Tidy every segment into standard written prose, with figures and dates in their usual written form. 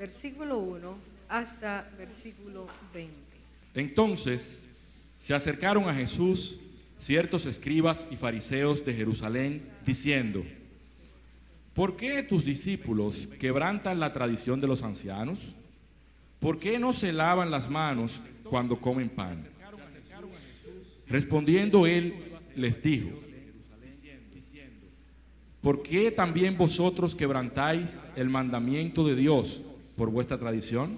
versículo 1 hasta versículo 20. Entonces se acercaron a Jesús ciertos escribas y fariseos de Jerusalén, diciendo: ¿por qué tus discípulos quebrantan la tradición de los ancianos? ¿Por qué no se lavan las manos cuando comen pan? Respondiendo él, les dijo: ¿por qué también vosotros quebrantáis el mandamiento de Dios por vuestra tradición?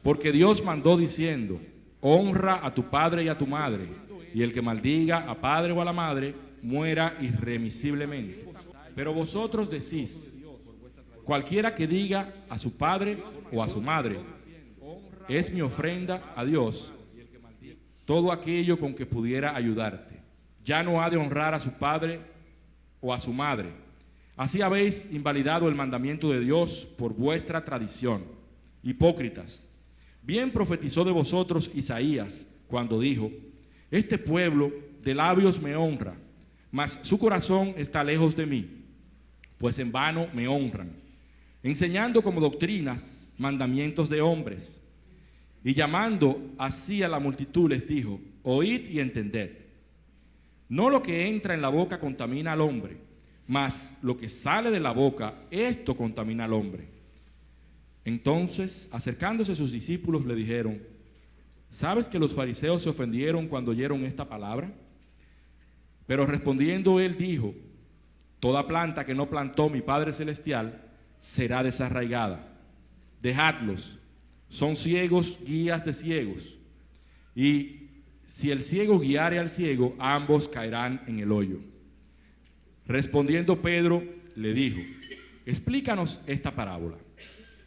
Porque Dios mandó diciendo: honra a tu padre y a tu madre, y el que maldiga a padre o a la madre muera irremisiblemente. Pero vosotros decís: cualquiera que diga a su padre o a su madre, es mi ofrenda a Dios, todo aquello con que pudiera ayudarte, ya no ha de honrar a su padre o a su madre. Así habéis invalidado el mandamiento de Dios por vuestra tradición. Hipócritas, bien profetizó de vosotros Isaías cuando dijo: este pueblo de labios me honra, mas su corazón está lejos de mí, pues en vano me honran, enseñando como doctrinas mandamientos de hombres. Y llamando así a la multitud les dijo: oíd y entended. No lo que entra en la boca contamina al hombre, mas lo que sale de la boca, esto contamina al hombre. Entonces, acercándose sus discípulos, le dijeron: ¿sabes que los fariseos se ofendieron cuando oyeron esta palabra? Pero respondiendo él dijo: toda planta que no plantó mi Padre Celestial será desarraigada. Dejadlos, son ciegos, guías de ciegos. Y si el ciego guiare al ciego, ambos caerán en el hoyo. Respondiendo Pedro, le dijo: explícanos esta parábola.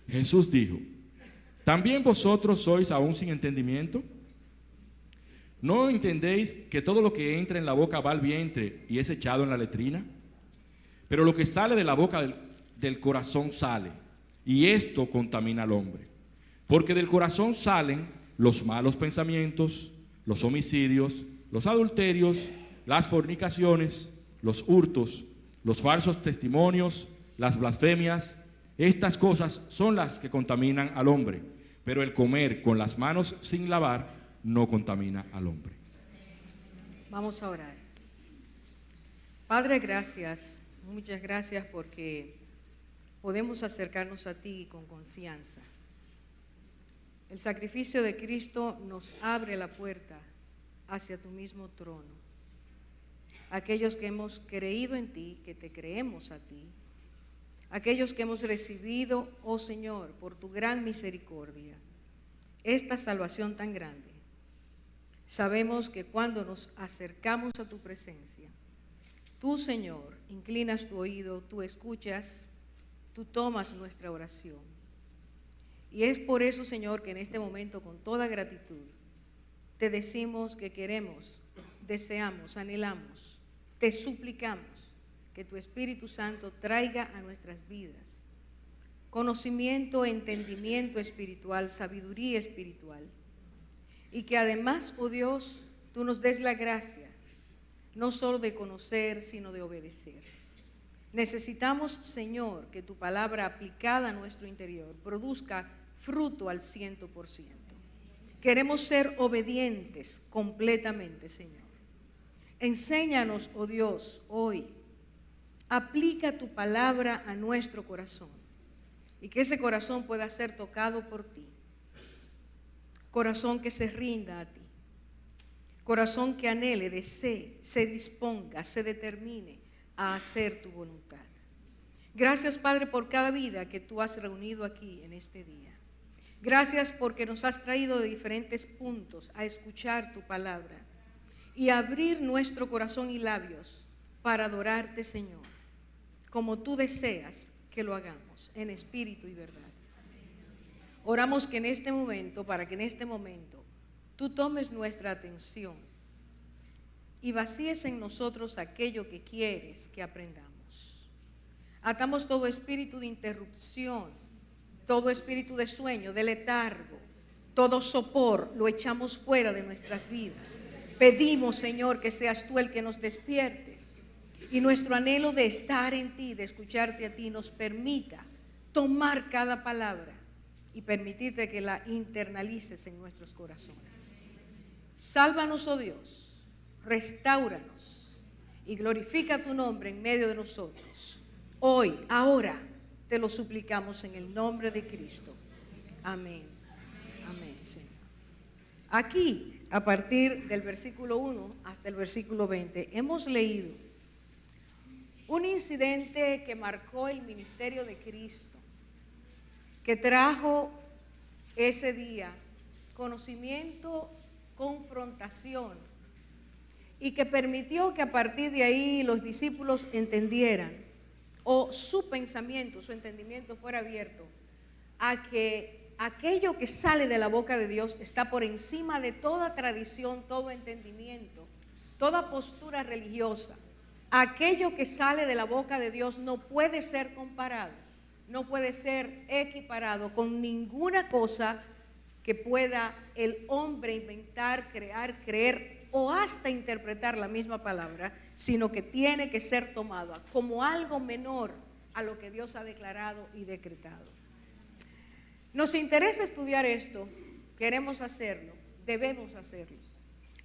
Jesús dijo: ¿también vosotros sois aún sin entendimiento? ¿No entendéis que todo lo que entra en la boca va al vientre y es echado en la letrina? Pero lo que sale de la boca del corazón sale, y esto contamina al hombre. Porque del corazón salen los malos pensamientos, los homicidios, los adulterios, las fornicaciones, los hurtos, los falsos testimonios, las blasfemias. Estas cosas son las que contaminan al hombre, pero el comer con las manos sin lavar no contamina al hombre. Vamos a orar. Padre, gracias, muchas gracias porque podemos acercarnos a ti con confianza. El sacrificio de Cristo nos abre la puerta hacia tu mismo trono. Aquellos que hemos creído en ti, que te creemos a ti, aquellos que hemos recibido, oh Señor, por tu gran misericordia, esta salvación tan grande, sabemos que cuando nos acercamos a tu presencia, tú, Señor, inclinas tu oído, tú escuchas, tú tomas nuestra oración. Y es por eso, Señor, que en este momento, con toda gratitud, te decimos que queremos, deseamos, anhelamos, te suplicamos que tu Espíritu Santo traiga a nuestras vidas conocimiento, entendimiento espiritual, sabiduría espiritual. Y que además, oh Dios, tú nos des la gracia, no solo de conocer, sino de obedecer. Necesitamos, Señor, que tu palabra aplicada a nuestro interior produzca fruto al 100%. Queremos ser obedientes completamente, Señor. Enséñanos, oh Dios, hoy. Aplica tu palabra a nuestro corazón y que ese corazón pueda ser tocado por ti. Corazón que se rinda a ti. Corazón que anhele, desee, se disponga, se determine a hacer tu voluntad. Gracias, Padre, por cada vida que tú has reunido aquí en este día. Gracias porque nos has traído de diferentes puntos a escuchar tu palabra y abrir nuestro corazón y labios para adorarte, Señor, como tú deseas que lo hagamos, en espíritu y verdad. Oramos que en este momento, para que en este momento tú tomes nuestra atención y vacíes en nosotros aquello que quieres que aprendamos. Atamos todo espíritu de interrupción, todo espíritu de sueño, de letargo, todo sopor, lo echamos fuera de nuestras vidas. Pedimos, Señor, que seas tú el que nos despiertes y nuestro anhelo de estar en ti, de escucharte a ti, nos permita tomar cada palabra y permitirte que la internalices en nuestros corazones. Sálvanos, oh Dios, restáuranos y glorifica tu nombre en medio de nosotros. Hoy, ahora, te lo suplicamos en el nombre de Cristo. Amén. Amén, Señor. Aquí, a partir del versículo 1 hasta el versículo 20, hemos leído un incidente que marcó el ministerio de Cristo, que trajo ese día conocimiento, confrontación, y que permitió que a partir de ahí los discípulos entendieran, o su pensamiento, su entendimiento fuera abierto a que aquello que sale de la boca de Dios está por encima de toda tradición, todo entendimiento, toda postura religiosa. Aquello que sale de la boca de Dios no puede ser comparado, no puede ser equiparado con ninguna cosa que pueda el hombre inventar, crear, creer o hasta interpretar la misma palabra, sino que tiene que ser tomada como algo menor a lo que Dios ha declarado y decretado. Nos interesa estudiar esto, queremos hacerlo, debemos hacerlo,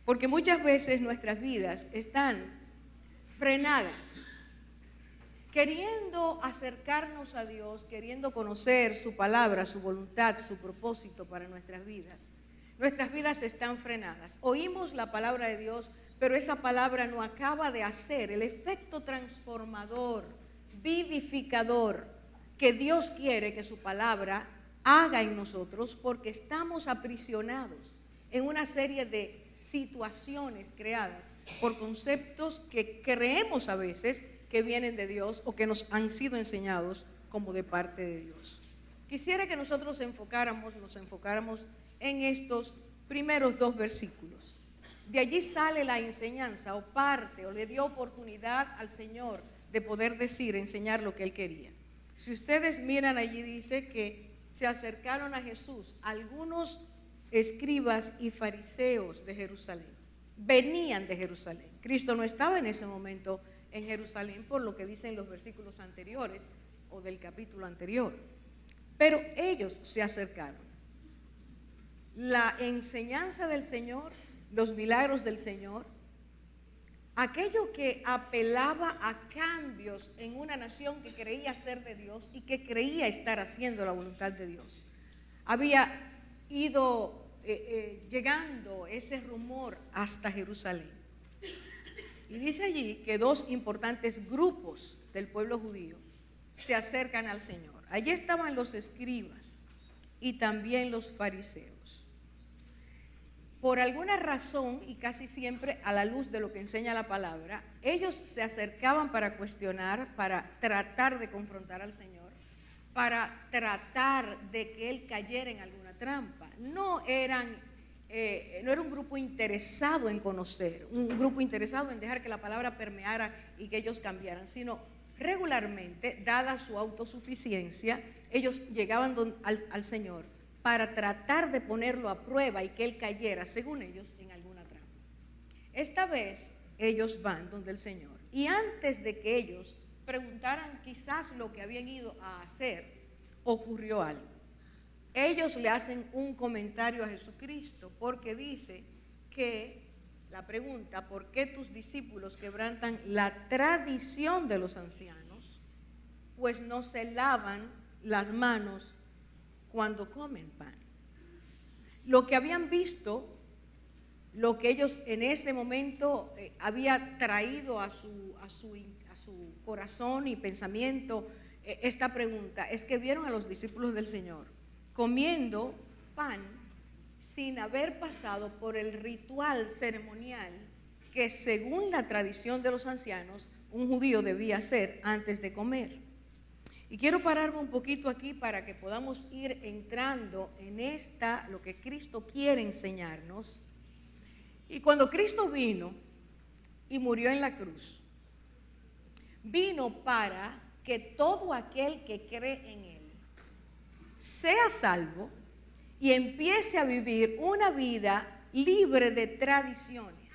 porque muchas veces nuestras vidas están frenadas, queriendo acercarnos a Dios, queriendo conocer su palabra, su voluntad, su propósito para nuestras vidas. Nuestras vidas están frenadas. Oímos la palabra de Dios, pero esa palabra no acaba de hacer el efecto transformador, vivificador, que Dios quiere que su palabra haga en nosotros, porque estamos aprisionados en una serie de situaciones creadas por conceptos que creemos a veces que vienen de Dios o que nos han sido enseñados como de parte de Dios. Quisiera que nosotros nos enfocáramos en estos primeros 2 versículos. De allí sale la enseñanza, o parte, o le dio oportunidad al Señor de poder enseñar lo que Él quería. Si ustedes miran allí, dice que se acercaron a Jesús algunos escribas y fariseos de Jerusalén. Venían de Jerusalén. Cristo no estaba en ese momento en Jerusalén, por lo que dicen los versículos anteriores o del capítulo anterior. Pero ellos se acercaron. La enseñanza del Señor, los milagros del Señor, aquello que apelaba a cambios en una nación que creía ser de Dios y que creía estar haciendo la voluntad de Dios. Había ido llegando ese rumor hasta Jerusalén. Y dice allí que 2 importantes grupos del pueblo judío se acercan al Señor. Allí estaban los escribas y también los fariseos. Por alguna razón, y casi siempre a la luz de lo que enseña la palabra, ellos se acercaban para cuestionar, para tratar de confrontar al Señor, para tratar de que Él cayera en alguna trampa. No era un grupo interesado en conocer, un grupo interesado en dejar que la palabra permeara y que ellos cambiaran, sino regularmente, dada su autosuficiencia, ellos llegaban al Señor para tratar de ponerlo a prueba y que Él cayera, según ellos, en alguna trampa. Esta vez ellos van donde el Señor, y antes de que ellos preguntaran quizás lo que habían ido a hacer, ocurrió algo. Ellos le hacen un comentario a Jesucristo, porque dice que la pregunta, ¿por qué tus discípulos quebrantan la tradición de los ancianos? Pues no se lavan las manos cuando comen pan. Lo que habían visto, lo que ellos en ese momento había traído a su corazón y pensamiento esta pregunta, es que vieron a los discípulos del Señor comiendo pan sin haber pasado por el ritual ceremonial que, según la tradición de los ancianos, un judío debía hacer antes de comer. Y quiero pararme un poquito aquí para que podamos ir entrando en lo que Cristo quiere enseñarnos. Y cuando Cristo vino y murió en la cruz, vino para que todo aquel que cree en Él sea salvo y empiece a vivir una vida libre de tradiciones,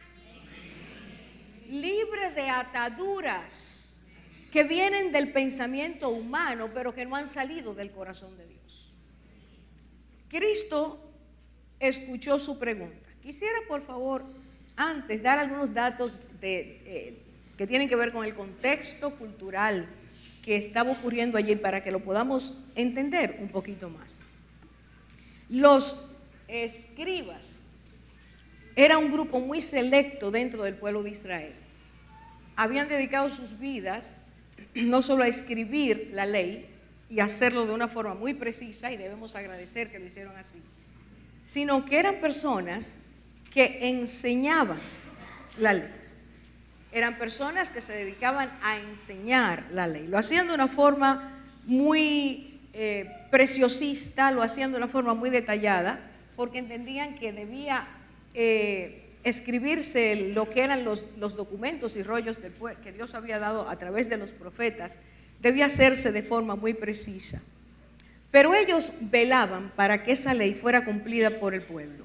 libre de ataduras que vienen del pensamiento humano, pero que no han salido del corazón de Dios. Cristo escuchó su pregunta. Quisiera, por favor, antes dar algunos datos que tienen que ver con el contexto cultural que estaba ocurriendo allí para que lo podamos entender un poquito más. Los escribas era un grupo muy selecto dentro del pueblo de Israel. Habían dedicado sus vidas no solo a escribir la ley y hacerlo de una forma muy precisa, y debemos agradecer que lo hicieron así, sino que eran personas que enseñaban la ley. Eran personas que se dedicaban a enseñar la ley. Lo hacían de una forma muy preciosista, lo hacían de una forma muy detallada, porque entendían que debía escribirse lo que eran los documentos y rollos que Dios había dado a través de los profetas, debía hacerse de forma muy precisa. Pero ellos velaban para que esa ley fuera cumplida por el pueblo.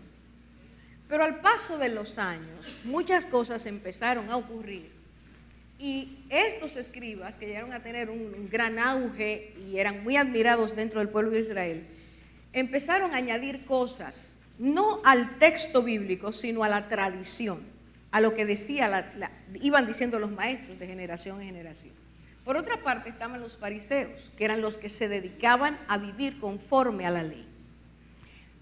Pero al paso de los años, muchas cosas empezaron a ocurrir. Y estos escribas, que llegaron a tener un gran auge y eran muy admirados dentro del pueblo de Israel, empezaron a añadir cosas, no al texto bíblico, sino a la tradición, a lo que decía iban diciendo los maestros de generación en generación. Por otra parte estaban los fariseos, que eran los que se dedicaban a vivir conforme a la ley.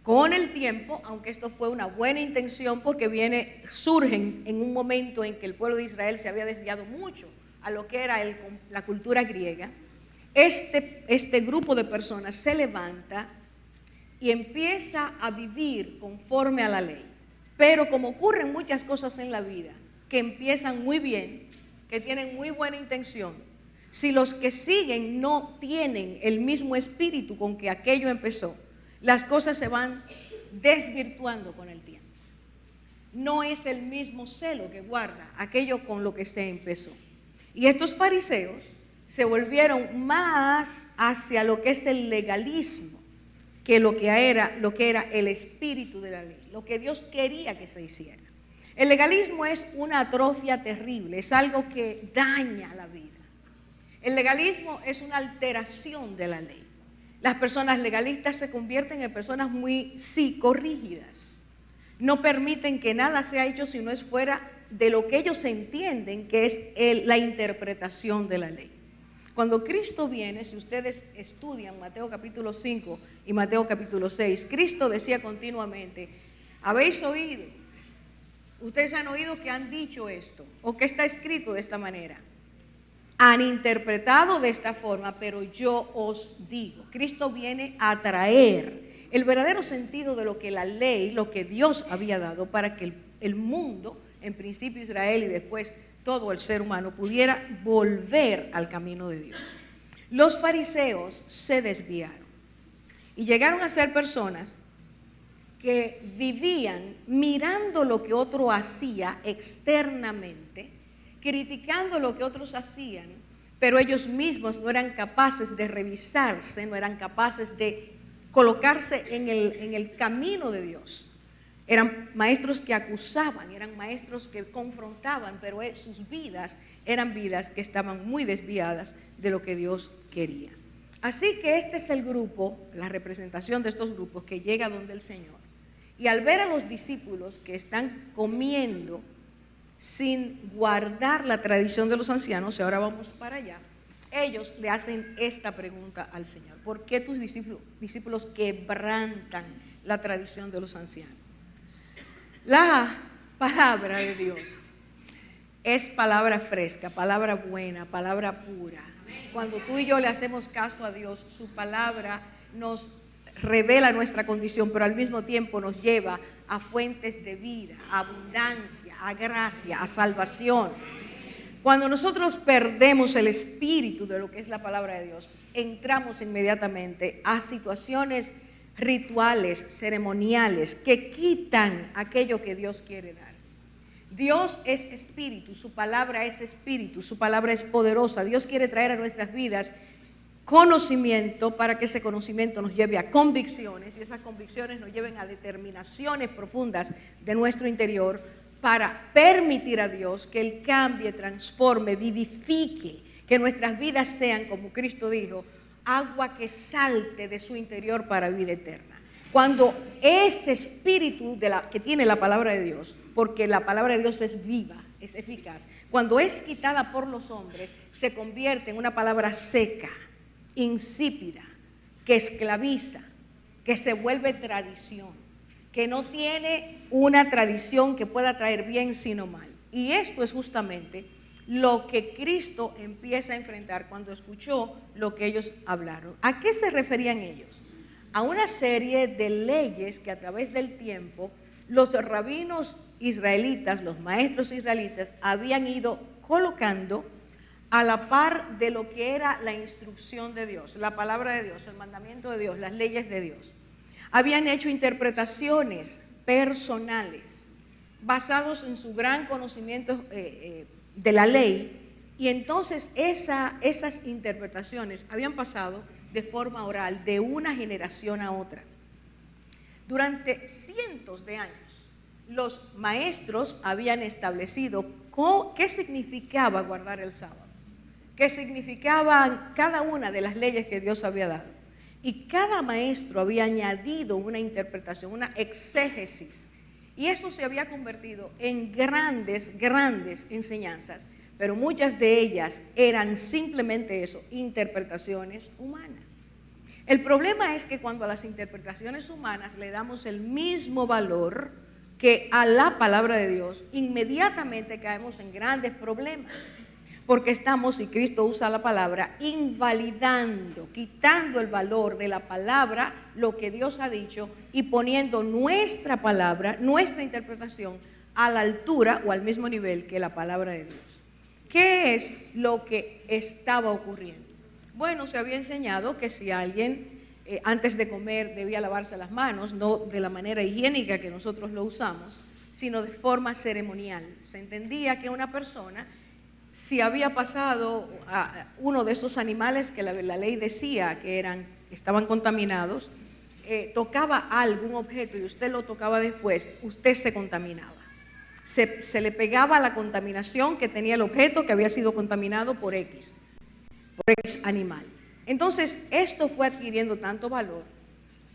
Con el tiempo, aunque esto fue una buena intención porque surgen en un momento en que el pueblo de Israel se había desviado mucho a lo que era la cultura griega, este grupo de personas se levanta y empieza a vivir conforme a la ley. Pero como ocurren muchas cosas en la vida, que empiezan muy bien, que tienen muy buena intención, si los que siguen no tienen el mismo espíritu con que aquello empezó, las cosas se van desvirtuando con el tiempo. No es el mismo celo que guarda aquello con lo que se empezó. Y estos fariseos se volvieron más hacia lo que es el legalismo que lo que era el espíritu de la ley, lo que Dios quería que se hiciera. El legalismo es una atrofia terrible, es algo que daña la vida. El legalismo es una alteración de la ley. Las personas legalistas se convierten en personas muy psicorrígidas. No permiten que nada sea hecho si no es fuera de lo que ellos entienden que es la interpretación de la ley. Cuando Cristo viene, si ustedes estudian Mateo capítulo 5 y Mateo capítulo 6, Cristo decía continuamente, habéis oído, ustedes han oído que han dicho esto, o que está escrito de esta manera. Han interpretado de esta forma, pero yo os digo. Cristo viene a traer el verdadero sentido de lo que la ley, lo que Dios había dado para que el mundo, en principio Israel y después todo el ser humano, pudiera volver al camino de Dios. Los fariseos se desviaron y llegaron a ser personas que vivían mirando lo que otro hacía externamente, criticando lo que otros hacían, pero ellos mismos no eran capaces de revisarse, no eran capaces de colocarse en el camino de Dios. Eran maestros que acusaban, eran maestros que confrontaban, pero sus vidas eran vidas que estaban muy desviadas de lo que Dios quería. Así que este es el grupo, la representación de estos grupos que llega donde el Señor. Y al ver a los discípulos que están comiendo sin guardar la tradición de los ancianos, y ahora vamos para allá, ellos le hacen esta pregunta al Señor: ¿por qué tus discípulos quebrantan la tradición de los ancianos? La palabra de Dios es palabra fresca, palabra buena, palabra pura. Cuando tú y yo le hacemos caso a Dios, su palabra nos revela nuestra condición, pero al mismo tiempo nos lleva a fuentes de vida, a abundancia, a gracia, a salvación. Cuando nosotros perdemos el espíritu de lo que es la palabra de Dios, entramos inmediatamente a situaciones rituales, ceremoniales, que quitan aquello que Dios quiere dar. Dios es espíritu, su palabra es poderosa. Dios quiere traer a nuestras vidas conocimiento para que ese conocimiento nos lleve a convicciones y esas convicciones nos lleven a determinaciones profundas de nuestro interior para permitir a Dios que Él cambie, transforme, vivifique, que nuestras vidas sean, como Cristo dijo, agua que salte de su interior para vida eterna. Cuando ese espíritu que tiene la palabra de Dios, porque la palabra de Dios es viva, es eficaz, cuando es quitada por los hombres, se convierte en una palabra seca, insípida, que esclaviza, que se vuelve tradición, que no tiene una tradición que pueda traer bien sino mal. Y esto es justamente lo que Cristo empieza a enfrentar cuando escuchó lo que ellos hablaron. ¿A qué se referían ellos? A una serie de leyes que a través del tiempo los rabinos israelitas, los maestros israelitas, habían ido colocando a la par de lo que era la instrucción de Dios, la palabra de Dios, el mandamiento de Dios, las leyes de Dios. Habían hecho interpretaciones personales basados en su gran conocimiento de la ley, y entonces esas interpretaciones habían pasado de forma oral de una generación a otra. Durante cientos de años, los maestros habían establecido qué significaba guardar el sábado, qué significaban cada una de las leyes que Dios había dado. Y cada maestro había añadido una interpretación, una exégesis. Y eso se había convertido en grandes enseñanzas, pero muchas de ellas eran simplemente eso, interpretaciones humanas. El problema es que cuando a las interpretaciones humanas le damos el mismo valor que a la palabra de Dios, inmediatamente caemos en grandes problemas, porque estamos, y Cristo usa la palabra, invalidando, quitando el valor de la palabra, lo que Dios ha dicho, y poniendo nuestra palabra, nuestra interpretación, a la altura o al mismo nivel que la palabra de Dios. ¿Qué es lo que estaba ocurriendo? Bueno, se había enseñado que si alguien antes de comer debía lavarse las manos, no de la manera higiénica que nosotros lo usamos, sino de forma ceremonial. Se entendía que una persona, si había pasado a uno de esos animales que la ley decía que estaban contaminados, tocaba algún objeto y usted lo tocaba después, usted se contaminaba. Se le pegaba la contaminación que tenía el objeto que había sido contaminado por X animal. Entonces, esto fue adquiriendo tanto valor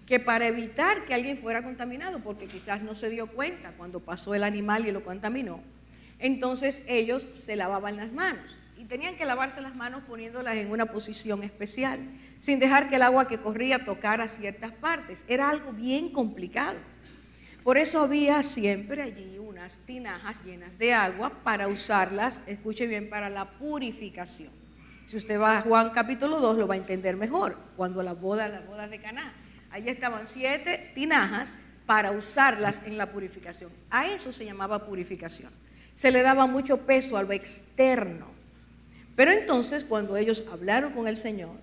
que para evitar que alguien fuera contaminado, porque quizás no se dio cuenta cuando pasó el animal y lo contaminó, entonces ellos se lavaban las manos y tenían que lavarse las manos poniéndolas en una posición especial, sin dejar que el agua que corría tocara ciertas partes. Era algo bien complicado. Por eso había siempre allí unas tinajas llenas de agua para usarlas, escuche bien, para la purificación. Si usted va a Juan capítulo 2 lo va a entender mejor, cuando las bodas de Caná. Allí estaban 7 tinajas para usarlas en la purificación. A eso se llamaba purificación. Se le daba mucho peso a lo externo. Pero entonces cuando ellos hablaron con el Señor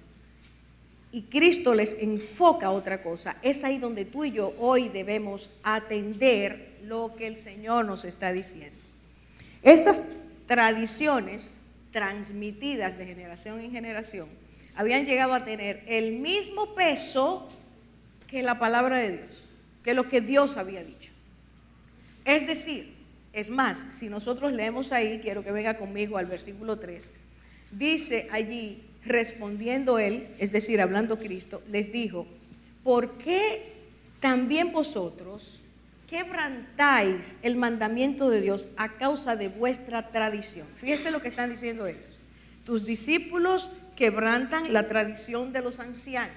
y Cristo les enfoca otra cosa, es ahí donde tú y yo hoy debemos atender lo que el Señor nos está diciendo. Estas tradiciones transmitidas de generación en generación habían llegado a tener el mismo peso que la palabra de Dios, que lo que Dios había dicho. Es decir, es más, si nosotros leemos ahí, quiero que venga conmigo al versículo 3, dice allí, respondiendo él, es decir, hablando Cristo, les dijo, ¿por qué también vosotros quebrantáis el mandamiento de Dios a causa de vuestra tradición? Fíjense lo que están diciendo ellos. Tus discípulos quebrantan la tradición de los ancianos.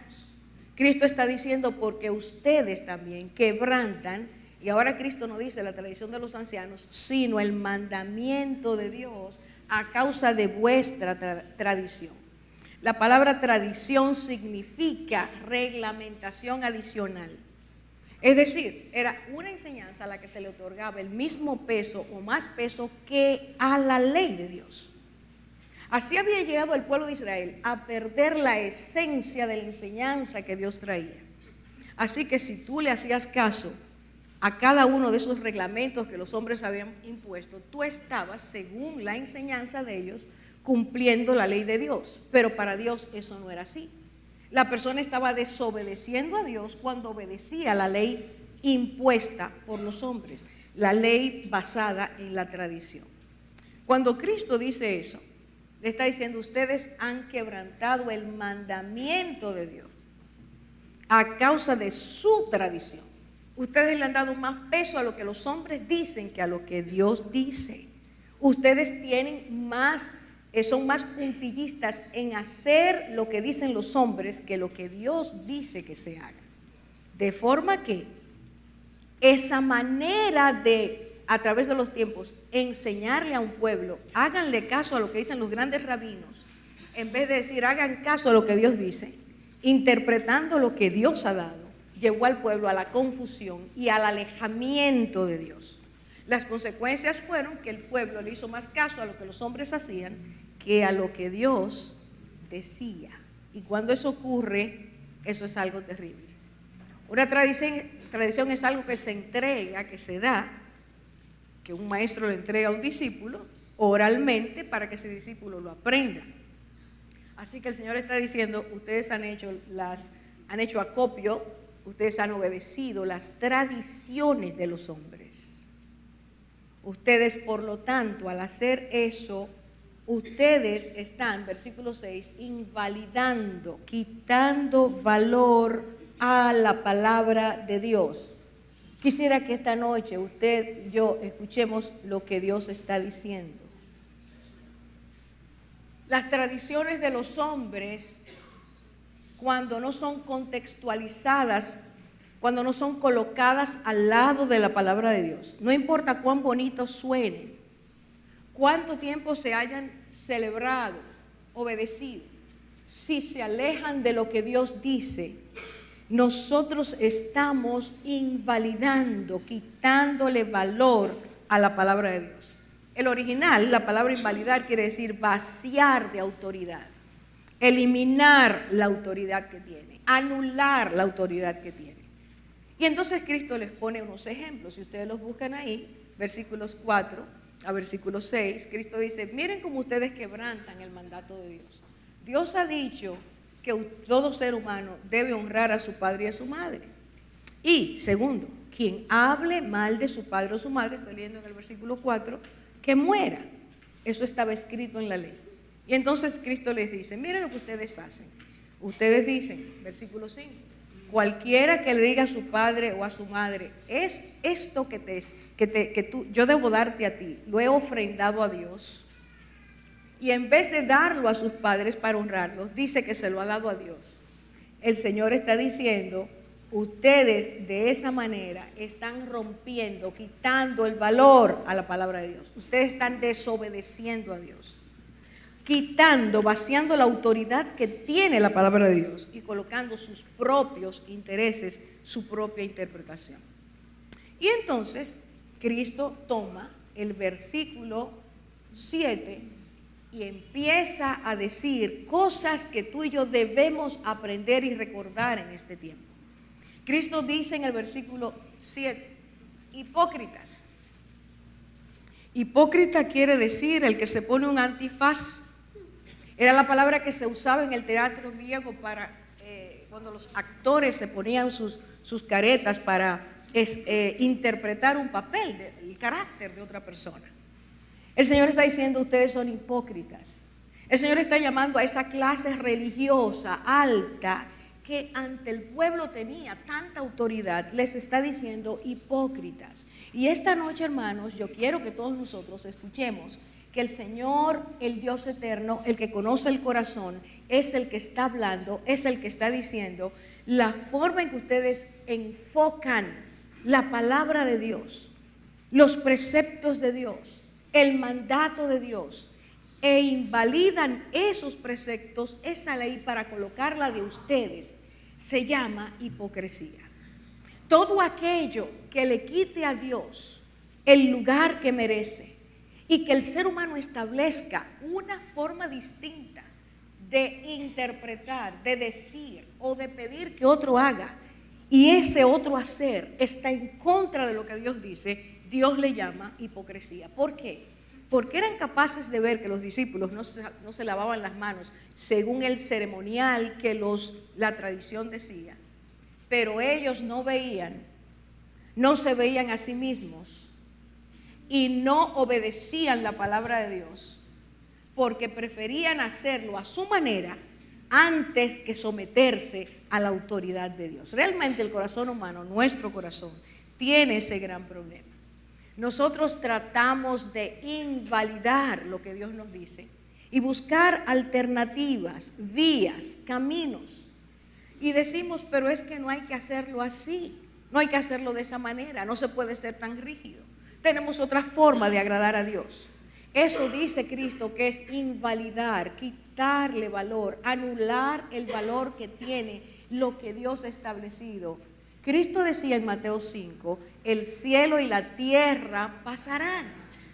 Cristo está diciendo porque ustedes también quebrantan, y ahora Cristo no dice la tradición de los ancianos, sino el mandamiento de Dios a causa de vuestra tradición. La palabra tradición significa reglamentación adicional. Es decir, era una enseñanza a la que se le otorgaba el mismo peso o más peso que a la ley de Dios. Así había llegado el pueblo de Israel a perder la esencia de la enseñanza que Dios traía. Así que si tú le hacías caso a cada uno de esos reglamentos que los hombres habían impuesto, tú estabas, según la enseñanza de ellos, cumpliendo la ley de Dios. Pero para Dios eso no era así. La persona estaba desobedeciendo a Dios cuando obedecía la ley impuesta por los hombres, la ley basada en la tradición. Cuando Cristo dice eso, le está diciendo, ustedes han quebrantado el mandamiento de Dios. a causa de su tradición. Ustedes le han dado más peso a lo que los hombres dicen que a lo que Dios dice. Ustedes tienen más, son más puntillistas en hacer lo que dicen los hombres que lo que Dios dice que se haga. De forma que esa manera de, a través de los tiempos, enseñarle a un pueblo, háganle caso a lo que dicen los grandes rabinos, en vez de decir hagan caso a lo que Dios dice, interpretando lo que Dios ha dado, llevó al pueblo a la confusión y al alejamiento de Dios. Las consecuencias fueron que el pueblo le hizo más caso a lo que los hombres hacían que a lo que Dios decía. Y cuando eso ocurre, eso es algo terrible. Una tradición es algo que se entrega, que se da, que un maestro le entrega a un discípulo oralmente para que ese discípulo lo aprenda. Así que el Señor está diciendo, ustedes han hecho acopio, ustedes han obedecido las tradiciones de los hombres. Ustedes, por lo tanto, al hacer eso, ustedes están, versículo 6, invalidando, quitando valor a la palabra de Dios. Quisiera que esta noche usted y yo escuchemos lo que Dios está diciendo. Las tradiciones de los hombres, cuando no son contextualizadas, cuando no son colocadas al lado de la palabra de Dios, no importa cuán bonito suene, cuánto tiempo se hayan celebrado, obedecido, si se alejan de lo que Dios dice, nosotros estamos invalidando, quitándole valor a la palabra de Dios. El original, la palabra invalidar quiere decir vaciar de autoridad, eliminar la autoridad que tiene, anular la autoridad que tiene. Y entonces Cristo les pone unos ejemplos, si ustedes los buscan ahí, versículos 4 a versículo 6, Cristo dice, miren cómo ustedes quebrantan el mandato de Dios. Dios ha dicho que todo ser humano debe honrar a su padre y a su madre. Y segundo, quien hable mal de su padre o su madre, estoy leyendo en el versículo 4, que muera. Eso estaba escrito en la ley. Y entonces Cristo les dice, miren lo que ustedes hacen. Ustedes dicen, versículo 5, cualquiera que le diga a su padre o a su madre, es esto yo debo darte a ti, lo he ofrendado a Dios. Y en vez de darlo a sus padres para honrarlos, dice que se lo ha dado a Dios. El Señor está diciendo, ustedes de esa manera están rompiendo, quitando el valor a la palabra de Dios. Ustedes están desobedeciendo a Dios, quitando, vaciando la autoridad que tiene la palabra de Dios y colocando sus propios intereses, su propia interpretación. Y entonces Cristo toma el versículo 7 y empieza a decir cosas que tú y yo debemos aprender y recordar en este tiempo. Cristo dice en el versículo 7, hipócritas. Hipócrita quiere decir el que se pone un antifaz. Era la palabra que se usaba en el teatro griego para cuando los actores se ponían sus caretas para interpretar un papel, el carácter de otra persona. El Señor está diciendo, ustedes son hipócritas. El Señor está llamando a esa clase religiosa alta que ante el pueblo tenía tanta autoridad, les está diciendo hipócritas. Y esta noche, hermanos, yo quiero que todos nosotros escuchemos que el Señor, el Dios eterno, el que conoce el corazón, es el que está hablando, es el que está diciendo la forma en que ustedes enfocan la palabra de Dios, los preceptos de Dios, el mandato de Dios, e invalidan esos preceptos, esa ley, para colocarla de ustedes, se llama hipocresía. Todo aquello que le quite a Dios el lugar que merece y que el ser humano establezca una forma distinta de interpretar, de decir o de pedir que otro haga, y ese otro hacer está en contra de lo que Dios dice, Dios le llama hipocresía. ¿Por qué? Porque eran capaces de ver que los discípulos no se lavaban las manos según el ceremonial que la tradición decía, pero ellos no se veían a sí mismos y no obedecían la palabra de Dios porque preferían hacerlo a su manera, antes que someterse a la autoridad de Dios. Realmente el corazón humano, nuestro corazón, tiene ese gran problema. Nosotros tratamos de invalidar lo que Dios nos dice y buscar alternativas, vías, caminos. Y decimos, pero es que no hay que hacerlo así, no hay que hacerlo de esa manera, no se puede ser tan rígido. Tenemos otra forma de agradar a Dios. Eso dice Cristo que es invalidar, quitarle valor, anular el valor que tiene lo que Dios ha establecido. Cristo decía en Mateo 5, el cielo y la tierra pasarán.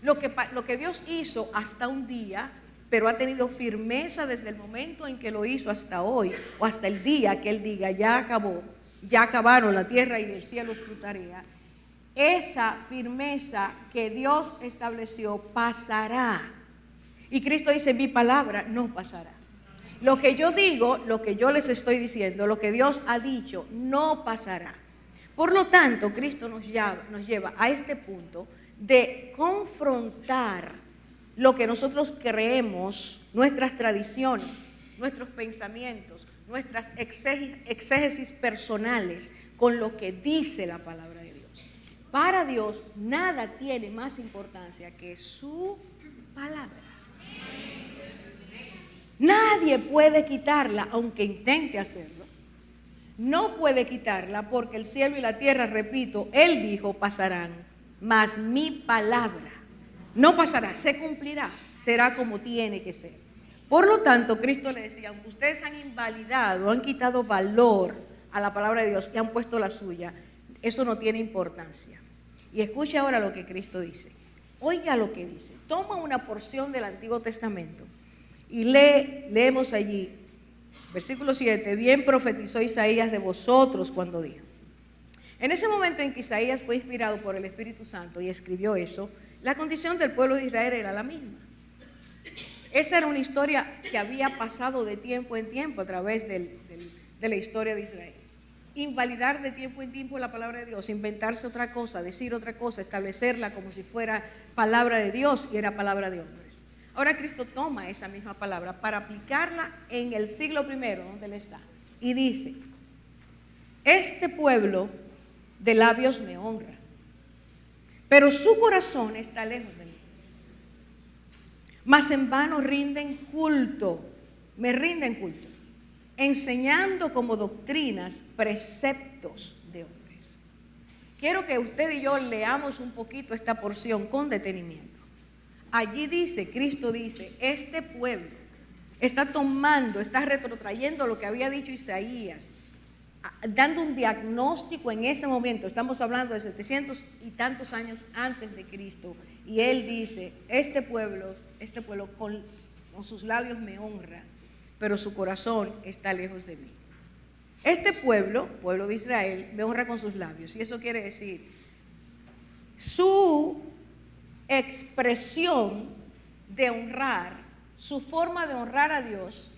Lo que Dios hizo hasta un día, pero ha tenido firmeza desde el momento en que lo hizo hasta hoy, o hasta el día que Él diga, ya acabó, ya acabaron la tierra y el cielo su tarea. Esa firmeza que Dios estableció pasará. Y Cristo dice, mi palabra no pasará. Lo que yo digo, lo que yo les estoy diciendo, lo que Dios ha dicho, no pasará. Por lo tanto, Cristo nos lleva a este punto de confrontar lo que nosotros creemos, nuestras tradiciones, nuestros pensamientos, nuestras exégesis personales con lo que dice la palabra de Dios. Para Dios nada tiene más importancia que su palabra. Nadie puede quitarla, aunque intente hacerlo. No puede quitarla porque el cielo y la tierra, repito, Él dijo pasarán, mas mi palabra no pasará, se cumplirá, será como tiene que ser. Por lo tanto, Cristo le decía, aunque ustedes han invalidado, han quitado valor a la palabra de Dios y han puesto la suya, eso no tiene importancia. Y escuche ahora lo que Cristo dice. Oiga lo que dice. Toma una porción del Antiguo Testamento y leemos allí, versículo 7, bien profetizó Isaías de vosotros cuando dijo. En ese momento en que Isaías fue inspirado por el Espíritu Santo y escribió eso, la condición del pueblo de Israel era la misma. Esa era una historia que había pasado de tiempo en tiempo a través de la historia de Israel. Invalidar de tiempo en tiempo la palabra de Dios, inventarse otra cosa, decir otra cosa, establecerla como si fuera palabra de Dios y era palabra de hombres. Ahora Cristo toma esa misma palabra para aplicarla en el siglo I, donde Él está, y dice, este pueblo de labios me honra, pero su corazón está lejos de mí. Mas en vano rinden culto, me rinden culto, enseñando como doctrinas preceptos de hombres. Quiero que usted y yo leamos un poquito esta porción con detenimiento. Allí dice, Cristo dice, este pueblo está tomando, está retrotrayendo lo que había dicho Isaías, dando un diagnóstico en ese momento. Estamos hablando de 700 y tantos años antes de Cristo. Y Él dice, este pueblo con sus labios me honra, pero su corazón está lejos de mí. Este pueblo de Israel, me honra con sus labios. Y eso quiere decir, su expresión de honrar, su forma de honrar a Dios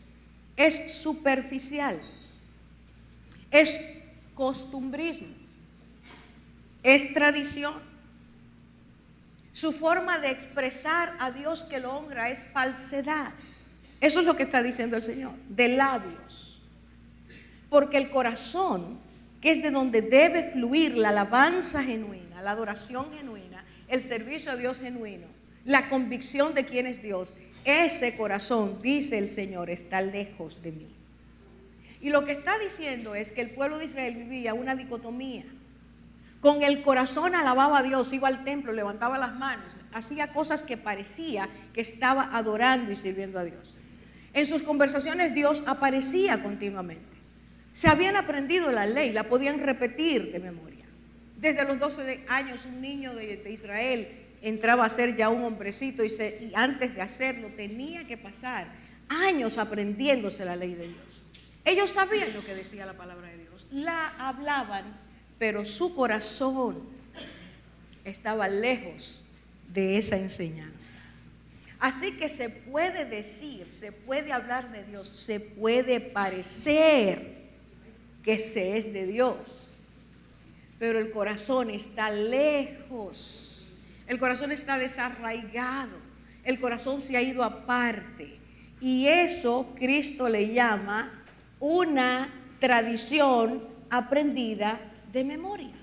es superficial, es costumbrismo, es tradición. Su forma de expresar a Dios que lo honra es falsedad. Eso es lo que está diciendo el Señor, de labios. Porque el corazón, que es de donde debe fluir la alabanza genuina, la adoración genuina, el servicio a Dios genuino, la convicción de quién es Dios, ese corazón, dice el Señor, está lejos de mí. Y lo que está diciendo es que el pueblo de Israel vivía una dicotomía. Con el corazón alababa a Dios, iba al templo, levantaba las manos, hacía cosas que parecía que estaba adorando y sirviendo a Dios. En sus conversaciones Dios aparecía continuamente. Se habían aprendido la ley, la podían repetir de memoria. Desde los 12 años un niño de Israel entraba a ser ya un hombrecito y antes de hacerlo tenía que pasar años aprendiéndose la ley de Dios. Ellos sabían lo que decía la palabra de Dios, la hablaban, pero su corazón estaba lejos de esa enseñanza. Así que se puede decir, se puede hablar de Dios, se puede parecer que se es de Dios, pero el corazón está lejos, el corazón está desarraigado, el corazón se ha ido aparte. Y eso Cristo le llama una tradición aprendida de memoria.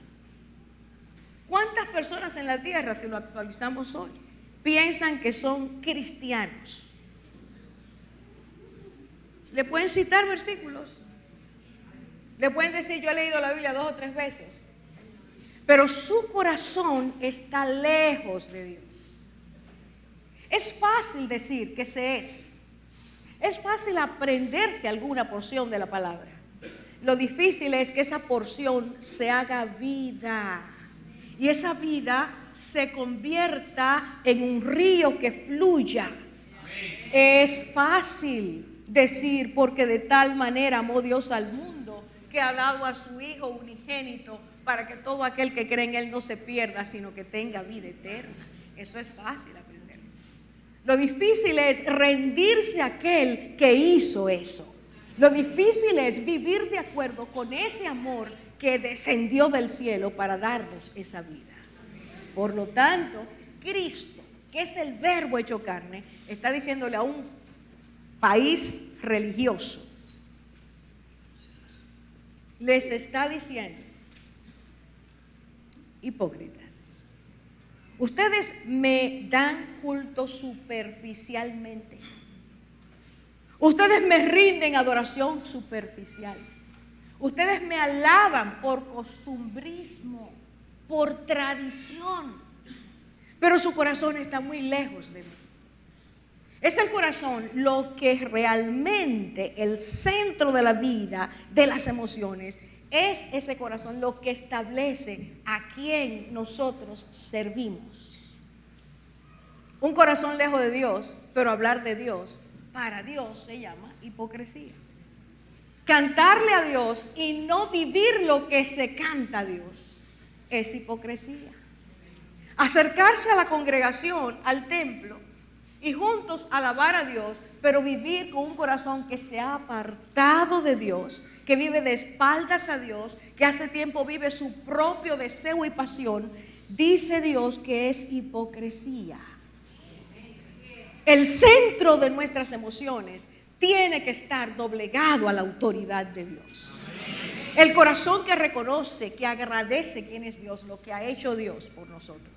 ¿Cuántas personas en la tierra, si lo actualizamos hoy, piensan que son cristianos? Le pueden citar versículos, le pueden decir yo he leído la Biblia 2 o 3 veces, pero su corazón está lejos de Dios. Es fácil decir que se es fácil aprenderse alguna porción de la palabra. Lo difícil es que esa porción se haga vida y esa vida se convierta en un río que fluya. Es fácil decir porque de tal manera amó Dios al mundo que ha dado a su Hijo unigénito para que todo aquel que cree en Él no se pierda, sino que tenga vida eterna. Eso es fácil aprender. Lo difícil es rendirse a aquel que hizo eso. Lo difícil es vivir de acuerdo con ese amor que descendió del cielo para darnos esa vida. Por lo tanto, Cristo, que es el Verbo hecho carne, está diciéndole a un país religioso, les está diciendo, hipócritas, ustedes me dan culto superficialmente. Ustedes me rinden adoración superficial. Ustedes me alaban por costumbrismo, por tradición. Pero su corazón está muy lejos de mí. Es el corazón lo que realmente el centro de la vida, de las emociones, es ese corazón lo que establece a quién nosotros servimos. Un corazón lejos de Dios, pero hablar de Dios, para Dios se llama hipocresía. Cantarle a Dios y no vivir lo que se canta a Dios es hipocresía. Acercarse a la congregación, al templo, y juntos alabar a Dios, pero vivir con un corazón que se ha apartado de Dios, que vive de espaldas a Dios, que hace tiempo vive su propio deseo y pasión, dice Dios que es hipocresía. El centro de nuestras emociones tiene que estar doblegado a la autoridad de Dios. El corazón que reconoce, que agradece quién es Dios, lo que ha hecho Dios por nosotros.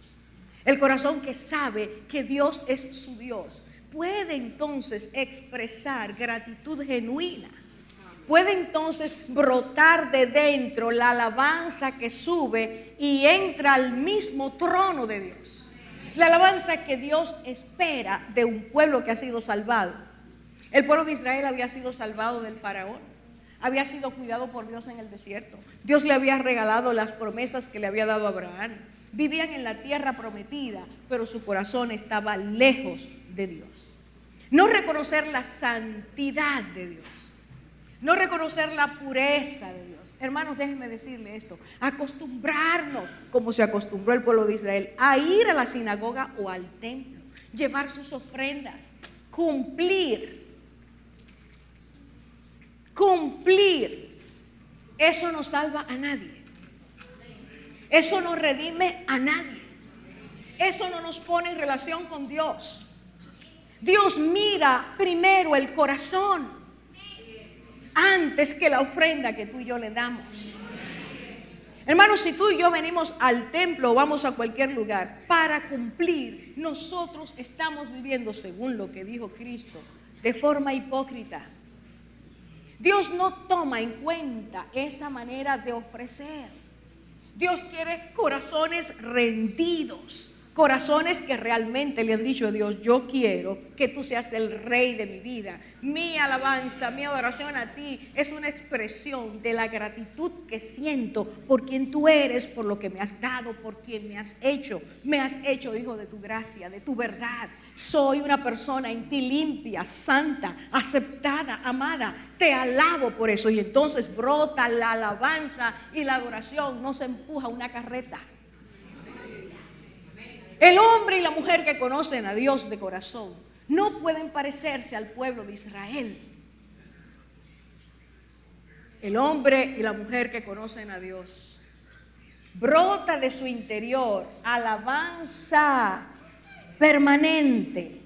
El corazón que sabe que Dios es su Dios, puede entonces expresar gratitud genuina. Puede entonces brotar de dentro la alabanza que sube y entra al mismo trono de Dios. La alabanza que Dios espera de un pueblo que ha sido salvado. El pueblo de Israel había sido salvado del faraón. Había sido cuidado por Dios en el desierto. Dios le había regalado las promesas que le había dado a Abraham. Vivían en la tierra prometida, pero su corazón estaba lejos de Dios. No reconocer la santidad de Dios. No reconocer la pureza de Dios. Hermanos, déjenme decirle esto. Acostumbrarnos, como se acostumbró el pueblo de Israel, a ir a la sinagoga o al templo, llevar sus ofrendas, cumplir. Eso no salva a nadie. Eso no redime a nadie. Eso no nos pone en relación con Dios. Dios mira primero el corazón antes que la ofrenda que tú y yo le damos. Hermanos, si tú y yo venimos al templo o vamos a cualquier lugar para cumplir, nosotros estamos viviendo según lo que dijo Cristo, de forma hipócrita. Dios no toma en cuenta esa manera de ofrecer. Dios quiere corazones rendidos, corazones que realmente le han dicho a Dios, yo quiero que tú seas el rey de mi vida. Mi alabanza, mi adoración a ti es una expresión de la gratitud que siento por quien tú eres, por lo que me has dado, por quien me has hecho. Me has hecho hijo de tu gracia, de tu verdad. Soy una persona en ti limpia, santa, aceptada, amada. Te alabo por eso. Y entonces brota la alabanza y la adoración, no se empuja una carreta. El hombre y la mujer que conocen a Dios de corazón no pueden parecerse al pueblo de Israel. El hombre y la mujer que conocen a Dios brota de su interior alabanza permanente.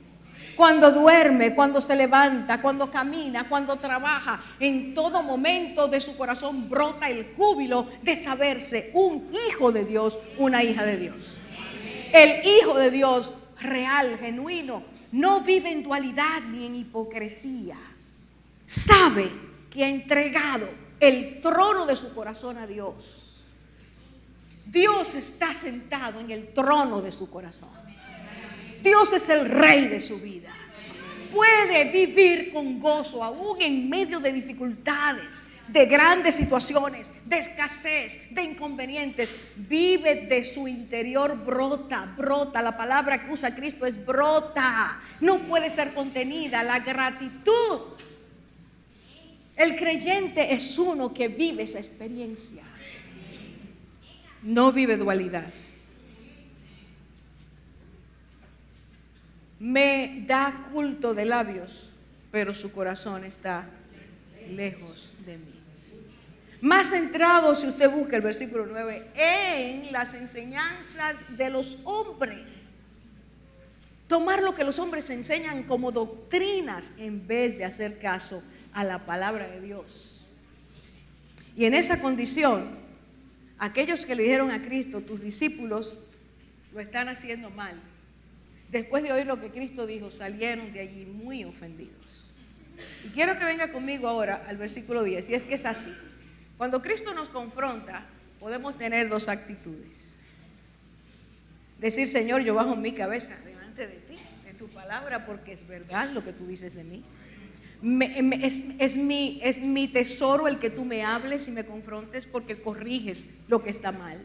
cuando duerme, cuando se levanta, cuando camina, cuando trabaja. En todo momento de su corazón brota el júbilo de saberse un hijo de Dios, una hija de Dios. El hijo de Dios real, genuino, no vive en dualidad ni en hipocresía. Sabe que ha entregado el trono de su corazón a Dios. Dios está sentado en el trono de su corazón. Dios es el rey de su vida. Puede vivir con gozo aún en medio de dificultades, de grandes situaciones, de escasez, de inconvenientes. Vive de su interior, brota. La palabra que usa Cristo es brota. No puede ser contenida. La gratitud. El creyente es uno que vive esa experiencia. No vive dualidad. Me da culto de labios, pero su corazón está lejos de mí. Más centrado, si usted busca el versículo 9, en las enseñanzas de los hombres. Tomar lo que los hombres enseñan como doctrinas en vez de hacer caso a la palabra de Dios. Y en esa condición, aquellos que le dijeron a Cristo, tus discípulos lo están haciendo mal, después de oír lo que Cristo dijo, salieron de allí muy ofendidos. Y quiero que venga conmigo ahora al versículo 10, y es que es así. Cuando Cristo nos confronta, podemos tener dos actitudes. Decir, Señor, yo bajo mi cabeza delante de ti, en tu palabra, porque es verdad lo que tú dices de mí. Es mi tesoro el que tú me hables y me confrontes, porque corriges lo que está mal.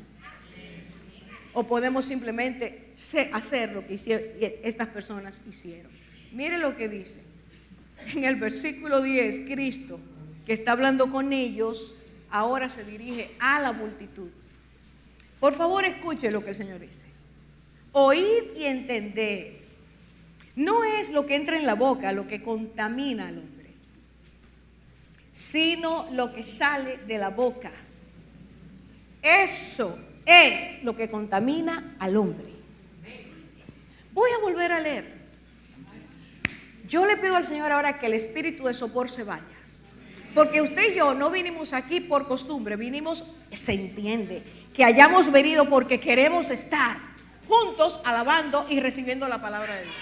O podemos simplemente hacer lo que estas personas hicieron. Mire lo que dice. En el versículo 10, Cristo, que está hablando con ellos, ahora se dirige a la multitud. Por favor, escuche lo que el Señor dice. Oíd y entended. No es lo que entra en la boca lo que contamina al hombre, sino lo que sale de la boca. Eso es lo que contamina al hombre. Voy a volver a leer. Yo le pido al Señor ahora que el espíritu de sopor se vaya. Porque usted y yo no vinimos aquí por costumbre, vinimos, se entiende, que hayamos venido porque queremos estar juntos alabando y recibiendo la palabra de Dios.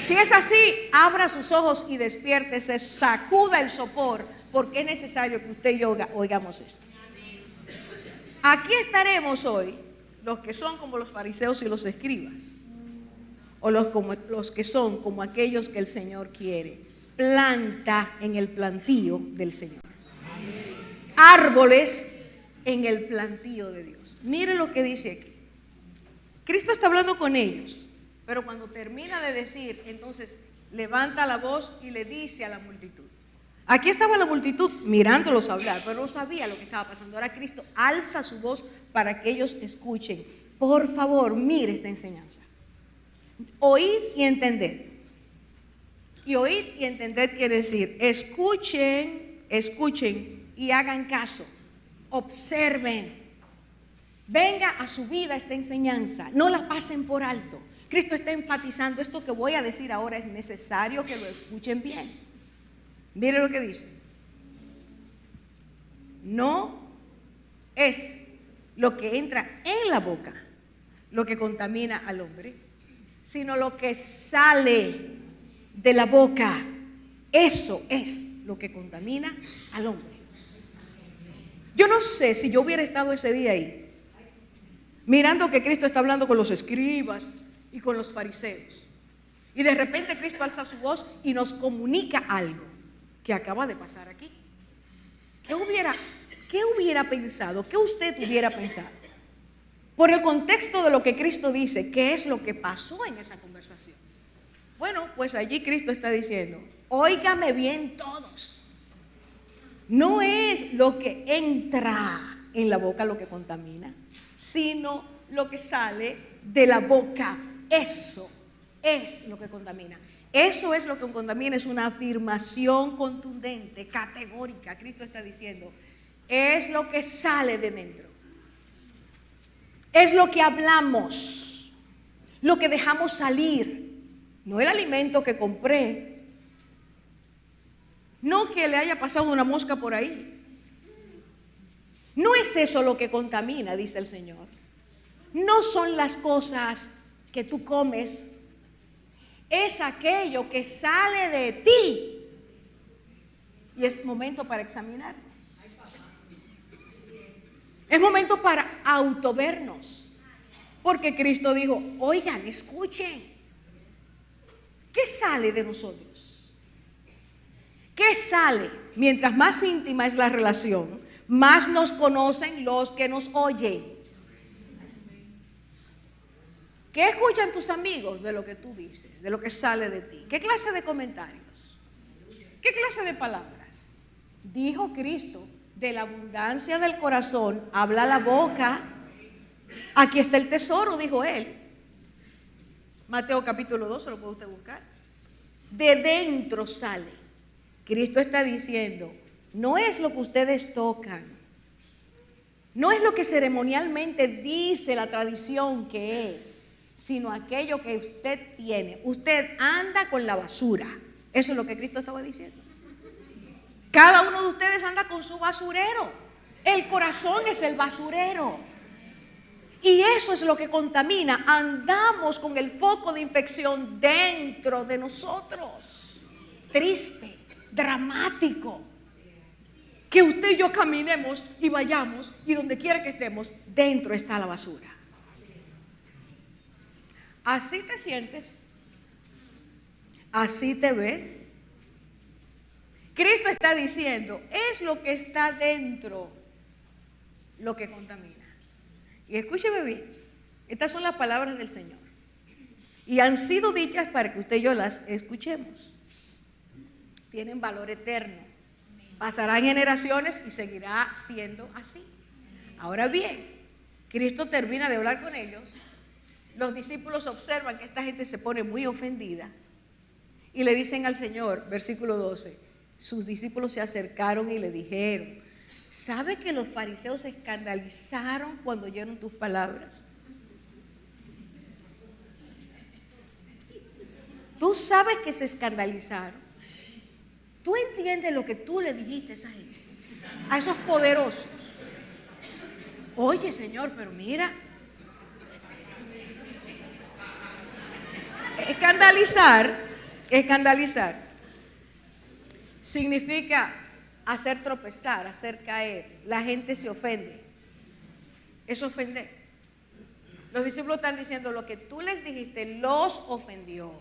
Si es así, abra sus ojos y despiértese, sacuda el sopor, porque es necesario que usted y yo oigamos esto. Aquí estaremos hoy los que son como los fariseos y los escribas, o los que son como aquellos que el Señor quiere. Planta en el plantío del Señor. Árboles en el plantío de Dios. Mire lo que dice aquí. Cristo está hablando con ellos, pero cuando termina de decir, entonces levanta la voz y le dice a la multitud. Aquí estaba la multitud mirándolos hablar, pero no sabía lo que estaba pasando. Ahora Cristo alza su voz para que ellos escuchen. Por favor, mire esta enseñanza. Oíd y entended. Y oír y entender quiere decir, escuchen y hagan caso, observen, venga a su vida esta enseñanza, no la pasen por alto. Cristo está enfatizando, esto que voy a decir ahora es necesario que lo escuchen bien. Mire lo que dice, no es lo que entra en la boca lo que contamina al hombre, sino lo que sale de la boca. Eso es lo que contamina al hombre. Yo no sé si yo hubiera estado ese día ahí, mirando que Cristo está hablando con los escribas y con los fariseos, y de repente Cristo alza su voz y nos comunica algo que acaba de pasar aquí. ¿Qué hubiera pensado? ¿Qué usted hubiera pensado? Por el contexto de lo que Cristo dice, ¿qué es lo que pasó en esa conversación? Bueno, pues allí Cristo está diciendo, óigame bien todos. No es lo que entra en la boca lo que contamina, sino lo que sale de la boca. Eso es lo que contamina. Eso es lo que contamina, es una afirmación contundente, categórica. Cristo está diciendo, es lo que sale de dentro. Es lo que hablamos, lo que dejamos salir. no el alimento que compré, no que le haya pasado una mosca por ahí. No es eso lo que contamina, dice el Señor. No son las cosas que tú comes, es aquello que sale de ti. Y es momento para examinarnos. Es momento para autovernos. Porque Cristo dijo, oigan, escuchen, ¿qué sale de nosotros? ¿Qué sale? Mientras más íntima es la relación, más nos conocen los que nos oyen. ¿Qué escuchan tus amigos de lo que tú dices, de lo que sale de ti? ¿Qué clase de comentarios? ¿Qué clase de palabras? Dijo Cristo, de la abundancia del corazón habla la boca. Aquí está el tesoro, dijo él. Mateo capítulo 2, lo puede usted buscar. De dentro sale. Cristo está diciendo, no es lo que ustedes tocan, no es lo que ceremonialmente dice la tradición que es, sino aquello que usted tiene. Usted anda con la basura. Eso es lo que Cristo estaba diciendo. Cada uno de ustedes anda con su basurero. El corazón es el basurero. Y eso es lo que contamina. Andamos con el foco de infección dentro de nosotros. Triste, dramático. Que usted y yo caminemos y vayamos y donde quiera que estemos, dentro está la basura. Así te sientes, así te ves. Cristo está diciendo, es lo que está dentro lo que contamina. Y escúcheme bien, estas son las palabras del Señor. Y han sido dichas para que usted y yo las escuchemos. Tienen valor eterno. Pasarán generaciones y seguirá siendo así. Ahora bien, Cristo termina de hablar con ellos. Los discípulos observan que esta gente se pone muy ofendida y le dicen al Señor, versículo 12, sus discípulos se acercaron y le dijeron, ¿sabe que los fariseos se escandalizaron cuando oyeron tus palabras? Tú sabes que se escandalizaron. Tú entiendes lo que tú le dijiste a esa gente, a esos poderosos. Oye, Señor, pero mira, escandalizar significa hacer tropezar, hacer caer. La gente se ofende. Es ofender. Los discípulos están diciendo lo que tú les dijiste los ofendió.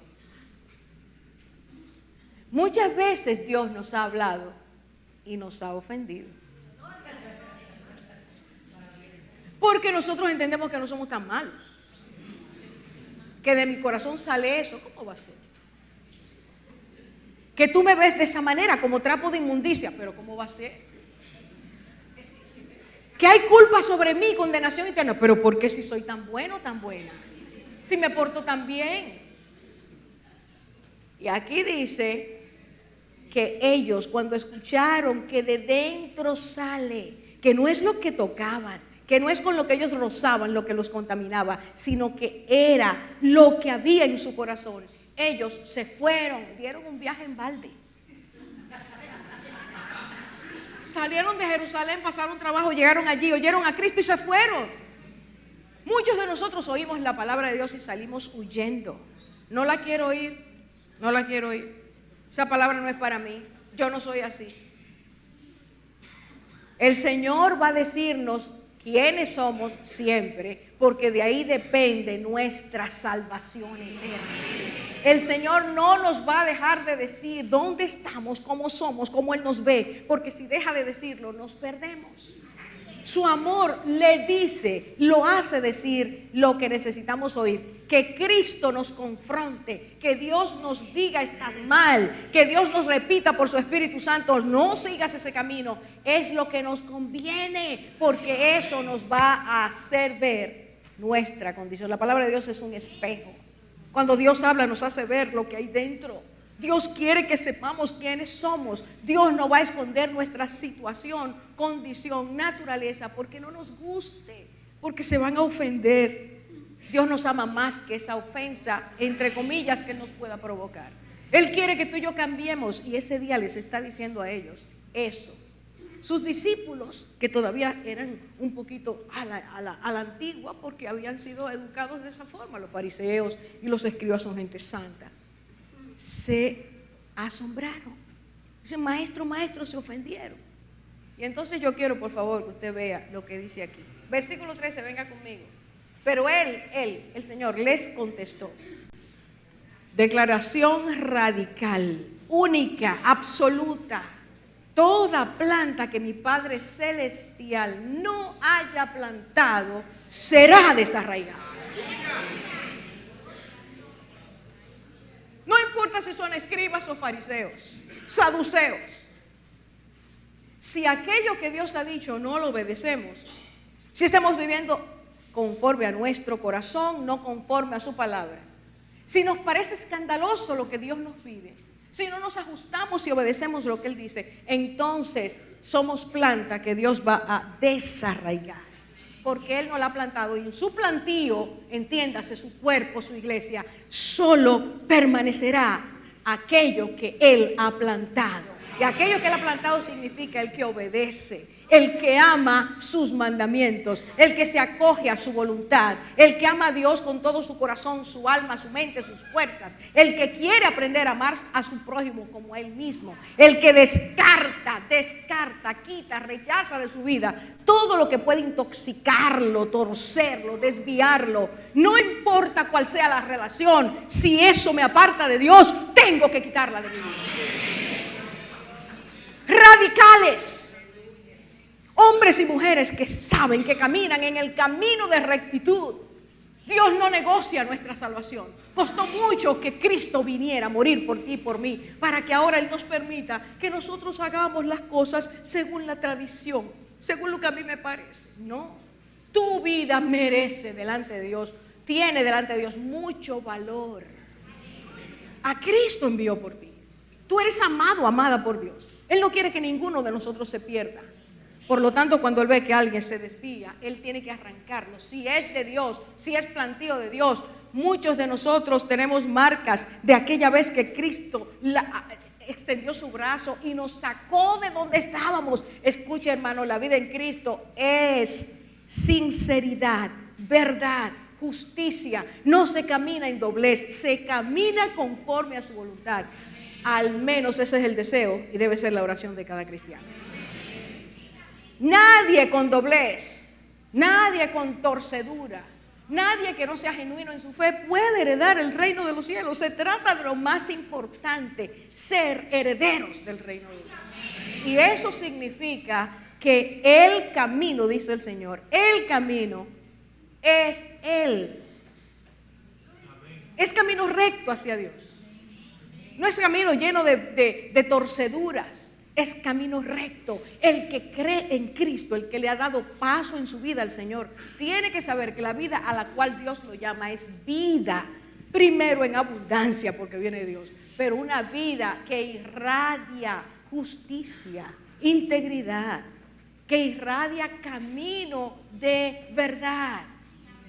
Muchas veces Dios nos ha hablado y nos ha ofendido. Porque nosotros entendemos que no somos tan malos. Que de mi corazón sale eso, ¿cómo va a ser? Que tú me ves de esa manera, como trapo de inmundicia, pero ¿cómo va a ser? Que hay culpa sobre mí, condenación eterna, pero ¿por qué si soy tan bueno, tan buena? Si me porto tan bien. Y aquí dice que ellos cuando escucharon que de dentro sale, que no es lo que tocaban, que no es con lo que ellos rozaban lo que los contaminaba, sino que era lo que había en su corazón. Ellos se fueron, dieron un viaje en balde. Salieron de Jerusalén, pasaron trabajo, llegaron allí, oyeron a Cristo y se fueron. Muchos de nosotros oímos la palabra de Dios y salimos huyendo. No la quiero oír, no la quiero oír. Esa palabra no es para mí, yo no soy así. El Señor va a decirnos quiénes somos siempre, porque de ahí depende nuestra salvación eterna. El Señor no nos va a dejar de decir dónde estamos, cómo somos, cómo Él nos ve, porque si deja de decirlo, nos perdemos. Su amor le dice, lo hace decir lo que necesitamos oír. Que Cristo nos confronte, que Dios nos diga estás mal, que Dios nos repita por su Espíritu Santo, no sigas ese camino, es lo que nos conviene, porque eso nos va a hacer ver nuestra condición. La palabra de Dios es un espejo. Cuando Dios habla nos hace ver lo que hay dentro. Dios quiere que sepamos quiénes somos. Dios no va a esconder nuestra situación, condición, naturaleza, porque no nos guste, porque se van a ofender. Dios nos ama más que esa ofensa, entre comillas, que Él nos pueda provocar. Él quiere que tú y yo cambiemos, y ese día les está diciendo a ellos eso. Sus discípulos, que todavía eran un poquito a la antigua, porque habían sido educados de esa forma, los fariseos y los escribas son gente santa, se asombraron. Dicen, maestro, maestro, se ofendieron. Y entonces yo quiero, por favor, que usted vea lo que dice aquí. Versículo 13, venga conmigo. Pero el Señor, les contestó. Declaración radical, única, absoluta. Toda planta que mi Padre Celestial no haya plantado será desarraigada. No importa si son escribas o fariseos, saduceos. Si aquello que Dios ha dicho no lo obedecemos, si estamos viviendo conforme a nuestro corazón, no conforme a su palabra, si nos parece escandaloso lo que Dios nos pide, si no nos ajustamos y obedecemos lo que Él dice, entonces somos planta que Dios va a desarraigar, porque Él no la ha plantado, y en su plantío, entiéndase, su cuerpo, su iglesia, solo permanecerá aquello que Él ha plantado. Y aquello que Él ha plantado significa el que obedece, el que ama sus mandamientos, el que se acoge a su voluntad, el que ama a Dios con todo su corazón, su alma, su mente, sus fuerzas, el que quiere aprender a amar a su prójimo como a Él mismo, el que descarta, quita, rechaza de su vida todo lo que puede intoxicarlo, torcerlo, desviarlo. No importa cuál sea la relación, si eso me aparta de Dios, tengo que quitarla de mi vida. Radicales, hombres y mujeres que saben, que caminan en el camino de rectitud. Dios no negocia nuestra salvación. Costó mucho que Cristo viniera a morir por ti y por mí, para que ahora Él nos permita que nosotros hagamos las cosas según la tradición, según lo que a mí me parece. No, tu vida merece delante de Dios, tiene delante de Dios mucho valor. A Cristo envió por ti. Tú eres amado, amada por Dios. Él no quiere que ninguno de nosotros se pierda. Por lo tanto, cuando Él ve que alguien se desvía, Él tiene que arrancarlo. Si es de Dios, si es plantío de Dios, muchos de nosotros tenemos marcas de aquella vez que Cristo extendió su brazo y nos sacó de donde estábamos. Escucha, hermano, la vida en Cristo es sinceridad, verdad, justicia. No se camina en doblez, se camina conforme a su voluntad. Al menos ese es el deseo y debe ser la oración de cada cristiano. Nadie con doblez, nadie con torcedura, nadie que no sea genuino en su fe puede heredar el reino de los cielos. Se trata de lo más importante, ser herederos del reino de Dios. Y eso significa que el camino, dice el Señor, el camino es Él. Es camino recto hacia Dios. No es camino lleno de torceduras, es camino recto. El que cree en Cristo, el que le ha dado paso en su vida al Señor, tiene que saber que la vida a la cual Dios lo llama es vida, primero en abundancia porque viene de Dios, pero una vida que irradia justicia, integridad, que irradia camino de verdad.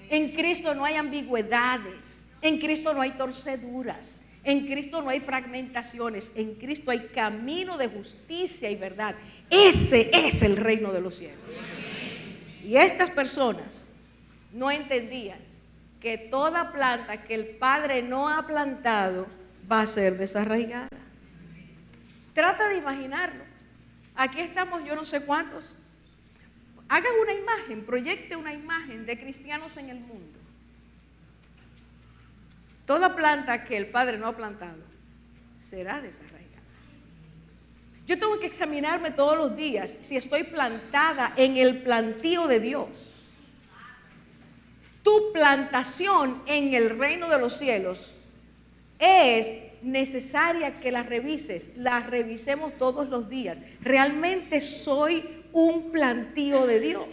En Cristo no hay ambigüedades, en Cristo no hay torceduras. En Cristo no hay fragmentaciones, en Cristo hay camino de justicia y verdad. Ese es el reino de los cielos. Y estas personas no entendían que toda planta que el Padre no ha plantado va a ser desarraigada. Trata de imaginarlo. Aquí estamos yo no sé cuántos. Hagan una imagen, proyecte una imagen de cristianos en el mundo. Toda planta que el Padre no ha plantado será desarraigada. Yo tengo que examinarme todos los días si estoy plantada en el plantío de Dios. Tu plantación en el reino de los cielos es necesaria que la revises, la revisemos todos los días. ¿Realmente soy un plantío de Dios?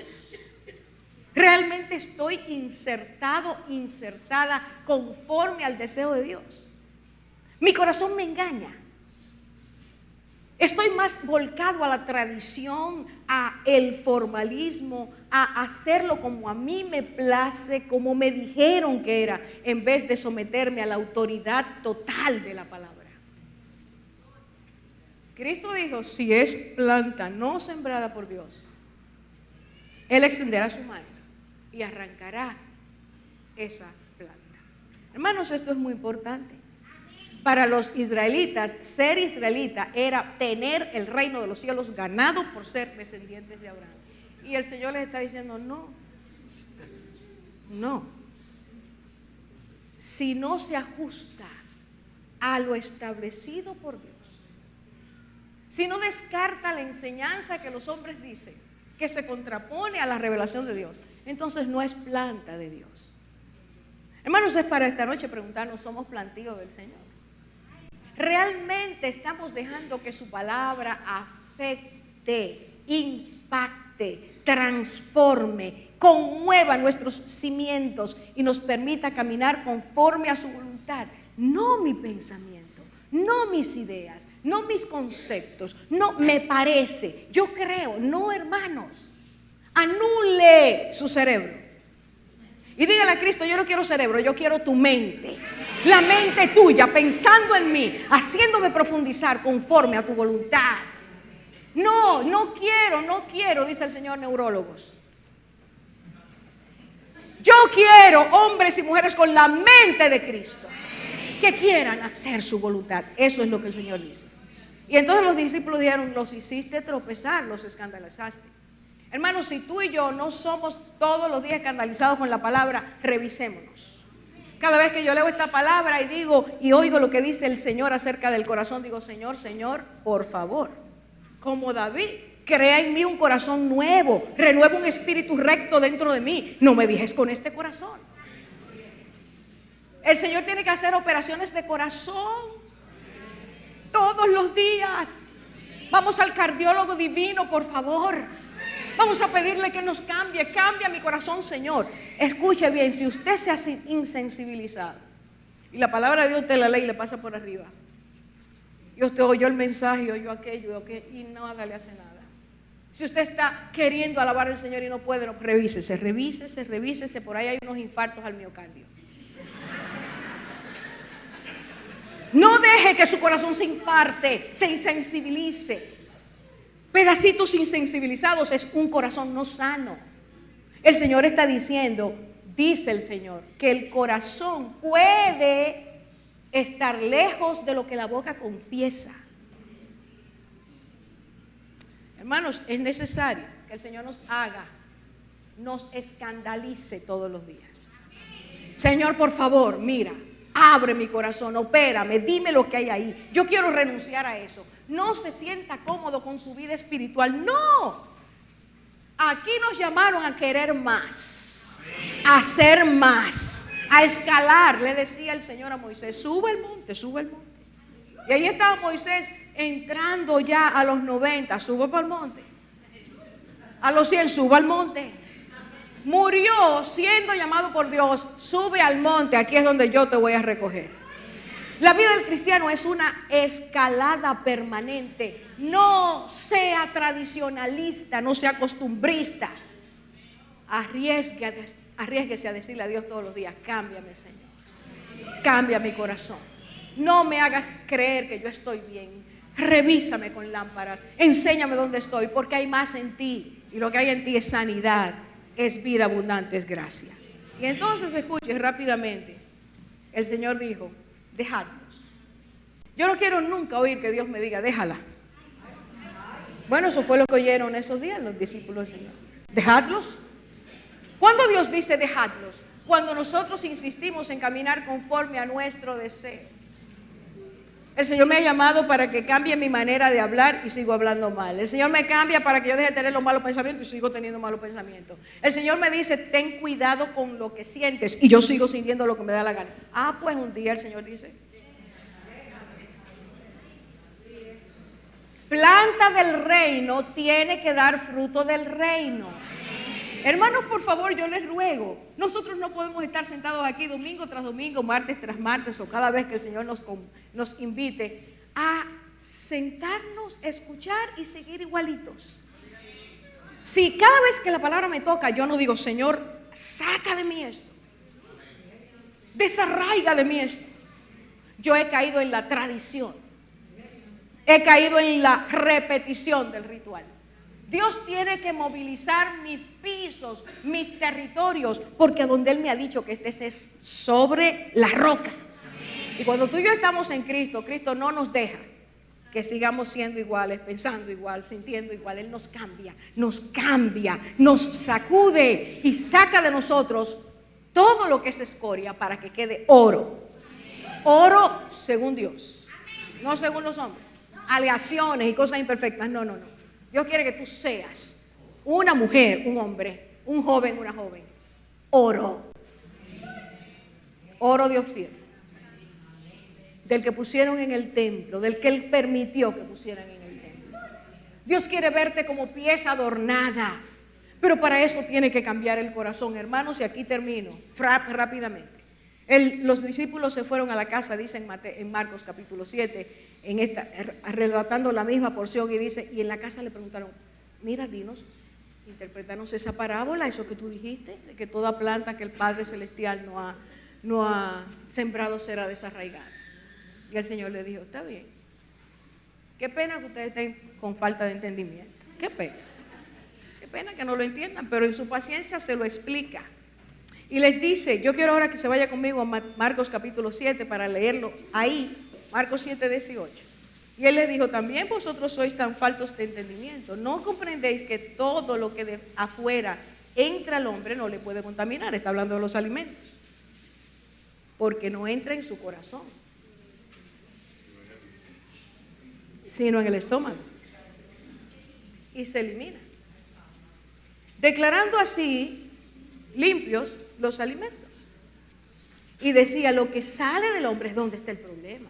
¿Realmente estoy insertada conforme al deseo de Dios? Mi corazón me engaña. Estoy más volcado a la tradición, a el formalismo, a hacerlo como a mí me place, como me dijeron que era, en vez de someterme a la autoridad total de la palabra. Cristo dijo, si es planta no sembrada por Dios, Él extenderá su mano y arrancará esa planta. Hermanos, esto es muy importante. Para los israelitas, ser israelita era tener el reino de los cielos ganado por ser descendientes de Abraham. Y el Señor les está diciendo, no. Si no se ajusta a lo establecido por Dios, si no descarta la enseñanza que los hombres dicen, que se contrapone a la revelación de Dios, entonces no es planta de Dios. Hermanos, es para esta noche preguntarnos, ¿somos plantíos del Señor? ¿Realmente estamos dejando que su palabra afecte, impacte, transforme, conmueva nuestros cimientos y nos permita caminar conforme a su voluntad? No mi pensamiento, no mis ideas, no mis conceptos, no me parece, yo creo, no, hermanos. Anule su cerebro. Y dígale a Cristo, yo no quiero cerebro, yo quiero tu mente. La mente tuya, pensando en mí, haciéndome profundizar conforme a tu voluntad. No quiero, dice el Señor, neurólogos. Yo quiero hombres y mujeres con la mente de Cristo, que quieran hacer su voluntad. Eso es lo que el Señor dice. Y entonces los discípulos dijeron, los hiciste tropezar, los escandalizaste. Hermanos, si tú y yo no somos todos los días escandalizados con la palabra, revisémonos. Cada vez que yo leo esta palabra y digo y oigo lo que dice el Señor acerca del corazón, digo, Señor, por favor, como David, crea en mí un corazón nuevo, renueva un espíritu recto dentro de mí, no me dejes con este corazón. El Señor tiene que hacer operaciones de corazón todos los días. Vamos al cardiólogo divino, por favor. Vamos a pedirle que nos cambie. Cambia mi corazón, Señor. Escuche bien, si usted se hace insensibilizado y la palabra de Dios usted la lee y le pasa por arriba, y usted oyó el mensaje, oyó aquello, y nada le hace nada. Si usted está queriendo alabar al Señor y no puede, no, revísese, por ahí hay unos infartos al miocardio. No deje que su corazón se infarte, se insensibilice. Pedacitos insensibilizados es un corazón no sano. El Señor está diciendo, dice el Señor, que el corazón puede estar lejos de lo que la boca confiesa. Hermanos, es necesario que el Señor nos escandalice todos los días. Señor, por favor, mira, abre mi corazón, opérame, dime lo que hay ahí. Yo quiero renunciar a eso. No se sienta cómodo con su vida espiritual. No. Aquí nos llamaron a querer más, a hacer más, a escalar. Le decía el Señor a Moisés, sube el monte. Y ahí estaba Moisés entrando ya a los 90, sube para el monte. A los 100, sube al monte. Murió siendo llamado por Dios, sube al monte, aquí es donde yo te voy a recoger. La vida del cristiano es una escalada permanente. No sea tradicionalista, no sea costumbrista. Arriésguese a decirle a Dios todos los días, cámbiame, Señor. Cambia mi corazón. No me hagas creer que yo estoy bien. Revísame con lámparas. Enséñame dónde estoy, porque hay más en ti. Y lo que hay en ti es sanidad, es vida abundante, es gracia. Y entonces escuche rápidamente. El Señor dijo, dejadlos. Yo no quiero nunca oír que Dios me diga, déjala. Bueno, eso fue lo que oyeron esos días los discípulos del Señor. Dejadlos. ¿Cuándo Dios dice dejadlos? Cuando nosotros insistimos en caminar conforme a nuestro deseo. El Señor me ha llamado para que cambie mi manera de hablar y sigo hablando mal. El Señor me cambia para que yo deje de tener los malos pensamientos y sigo teniendo malos pensamientos. El Señor me dice, ten cuidado con lo que sientes y yo sigo sintiendo lo que me da la gana. Pues un día el Señor dice, planta del reino tiene que dar fruto del reino. Hermanos, por favor, yo les ruego, nosotros no podemos estar sentados aquí domingo tras domingo, martes tras martes o cada vez que el Señor nos invite a sentarnos, escuchar y seguir igualitos. Si cada vez que la palabra me toca, yo no digo, Señor, saca de mí esto, desarraiga de mí esto. Yo he caído en la tradición, he caído en la repetición del ritual. Dios tiene que movilizar mis pisos, mis territorios, porque donde Él me ha dicho que estés es sobre la roca. Y cuando tú y yo estamos en Cristo, Cristo no nos deja que sigamos siendo iguales, pensando igual, sintiendo igual. Él nos cambia, nos sacude y saca de nosotros todo lo que es escoria para que quede oro. Oro según Dios, no según los hombres. Aleaciones y cosas imperfectas, no. Dios quiere que tú seas una mujer, un hombre, un joven, una joven. Oro. Oro de Ofir. Del que pusieron en el templo, del que Él permitió que pusieran en el templo. Dios quiere verte como pieza adornada, pero para eso tiene que cambiar el corazón, hermanos, y aquí termino rápidamente. Los discípulos se fueron a la casa, dice en Marcos capítulo 7, relatando la misma porción, y dice, y en la casa le preguntaron, mira, dinos, interpretanos esa parábola, eso que tú dijiste, de que toda planta que el Padre Celestial no ha sembrado será desarraigada. Y el Señor le dijo, está bien, qué pena que ustedes estén con falta de entendimiento, qué pena que no lo entiendan, pero en su paciencia se lo explica. Y les dice, yo quiero ahora que se vaya conmigo a Marcos capítulo 7 para leerlo ahí, Marcos 7, 18. Y Él les dijo, también vosotros sois tan faltos de entendimiento, ¿no comprendéis que todo lo que de afuera entra al hombre no le puede contaminar? Está hablando de los alimentos, porque no entra en su corazón, sino en el estómago, y se elimina, declarando así limpios los alimentos. Y decía, lo que sale del hombre es donde está el problema.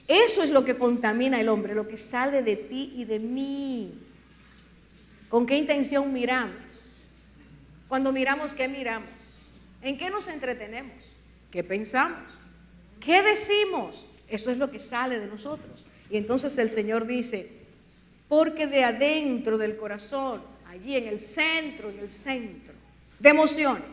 Eso es lo que contamina el hombre, lo que sale de ti y de mí. ¿Con qué intención miramos? Cuando miramos, ¿qué miramos? ¿En qué nos entretenemos? ¿Qué pensamos? ¿Qué decimos? Eso es lo que sale de nosotros. Y entonces el Señor dice, porque de adentro del corazón, allí en el centro de emociones,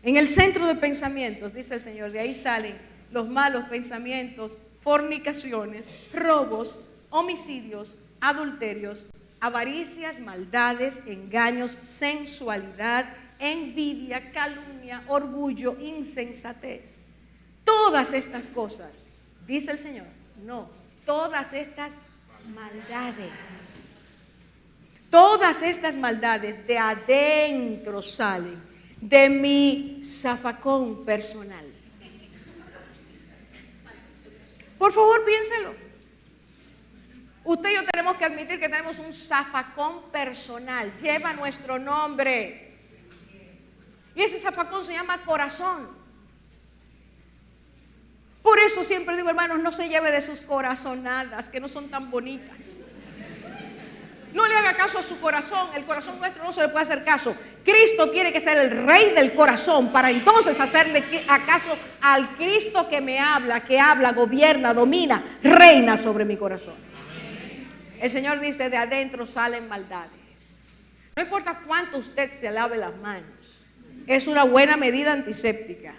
en el centro de pensamientos, dice el Señor, de ahí salen los malos pensamientos, fornicaciones, robos, homicidios, adulterios, avaricias, maldades, engaños, sensualidad, envidia, calumnia, orgullo, insensatez. Todas estas cosas, dice el Señor, no, todas estas maldades, todas estas maldades de adentro salen, de mi zafacón personal. Por favor, piénselo. Usted y yo tenemos que admitir que tenemos un zafacón personal, lleva nuestro nombre. Y ese zafacón se llama corazón. Por eso siempre digo, hermanos, no se lleve de sus corazonadas, que no son tan bonitas. No le haga caso a su corazón, el corazón nuestro no se le puede hacer caso. Cristo tiene que ser el rey del corazón para entonces hacerle caso al Cristo que me habla, que habla, gobierna, domina, reina sobre mi corazón. El Señor dice, de adentro salen maldades. No importa cuánto usted se lave las manos, es una buena medida antiséptica.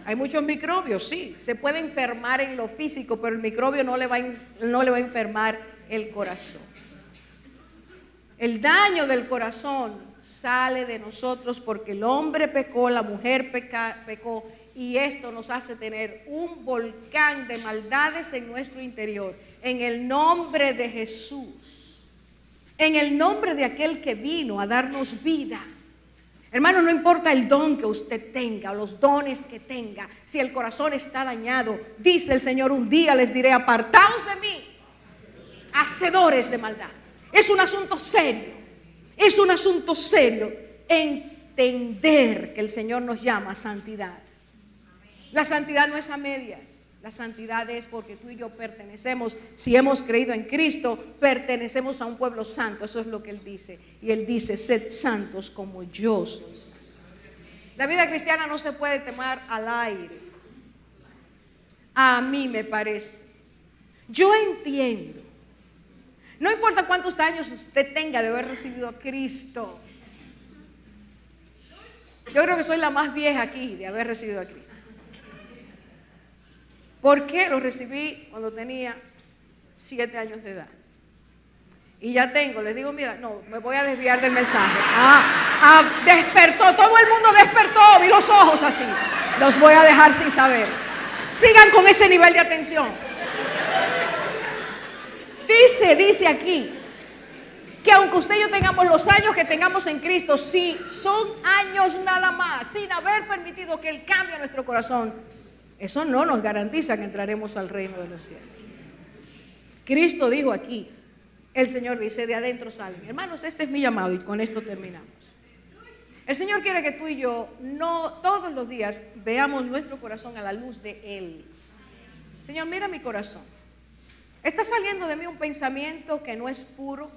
Hay muchos microbios, sí, se puede enfermar en lo físico, pero el microbio no le va a enfermar el corazón. El daño del corazón sale de nosotros porque el hombre pecó, la mujer pecó, y esto nos hace tener un volcán de maldades en nuestro interior. En el nombre de Jesús, en el nombre de aquel que vino a darnos vida. Hermano, no importa el don que usted tenga o los dones que tenga, si el corazón está dañado, dice el Señor, un día les diré, apartaos de mí, hacedores de maldad. Es un asunto serio, es un asunto serio entender que el Señor nos llama a santidad. La santidad no es a medias, la santidad es porque tú y yo pertenecemos, si hemos creído en Cristo, pertenecemos a un pueblo santo, eso es lo que Él dice. Y Él dice, sed santos como yo soy santo. La vida cristiana no se puede tomar al aire. A mí me parece. Yo entiendo No importa cuántos años usted tenga de haber recibido a Cristo. Yo creo que soy la más vieja aquí de haber recibido a Cristo. ¿Por qué? Lo recibí cuando tenía 7 años de edad. Y ya tengo, les digo, mira, no, me voy a desviar del mensaje. Despertó, todo el mundo despertó, vi los ojos así. Los voy a dejar sin saber. Sigan con ese nivel de atención. Dice aquí, que aunque usted y yo tengamos los años que tengamos en Cristo, si son años nada más, sin haber permitido que Él cambie nuestro corazón, eso no nos garantiza que entraremos al reino de los cielos. Cristo dijo aquí, el Señor dice, de adentro salen. Hermanos, este es mi llamado y con esto terminamos. El Señor quiere que tú y yo no todos los días veamos nuestro corazón a la luz de Él. Señor, mira mi corazón. ¿Está saliendo de mí un pensamiento que no es puro?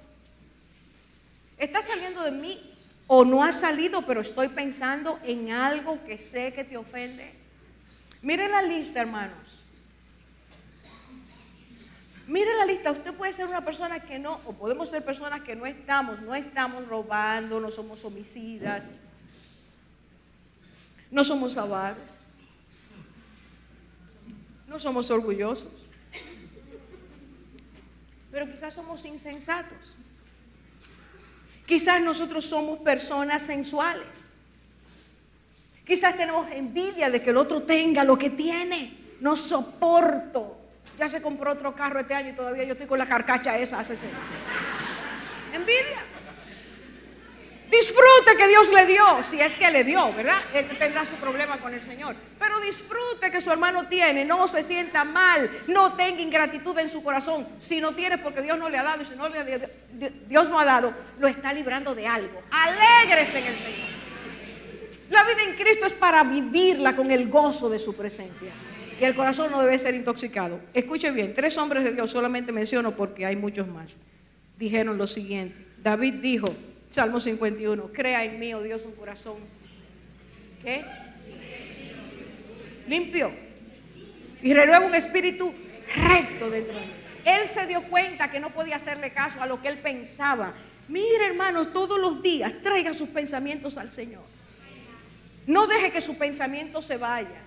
¿Está saliendo de mí o no ha salido, pero estoy pensando en algo que sé que te ofende? Mire la lista, hermanos. Mire la lista. Usted puede ser una persona que no, o podemos ser personas que no estamos robando, no somos homicidas, no somos avaros, no somos orgullosos, pero quizás somos insensatos. Quizás nosotros somos personas sensuales. Quizás tenemos envidia de que el otro tenga lo que tiene. No soporto. Ya se compró otro carro este año y todavía yo estoy con la carcacha esa hace 6 años. Envidia. Disfrute que Dios le dio, si es que le dio, ¿verdad? Él tendrá su problema con el Señor. Pero disfrute que su hermano tiene, no se sienta mal, no tenga ingratitud en su corazón. Si no tiene porque Dios no le ha dado, y si no Dios no ha dado, lo está librando de algo. Alégrese en el Señor. La vida en Cristo es para vivirla con el gozo de su presencia. Y el corazón no debe ser intoxicado. Escuche bien, 3 hombres de Dios, solamente menciono porque hay muchos más, dijeron lo siguiente. David dijo, Salmo 51, crea en mí, oh Dios, un corazón, ¿qué? Limpio. Y renueva un espíritu recto dentro de mí. Él se dio cuenta que no podía hacerle caso a lo que él pensaba. Mire, hermanos, todos los días traiga sus pensamientos al Señor. No deje que su pensamiento se vaya.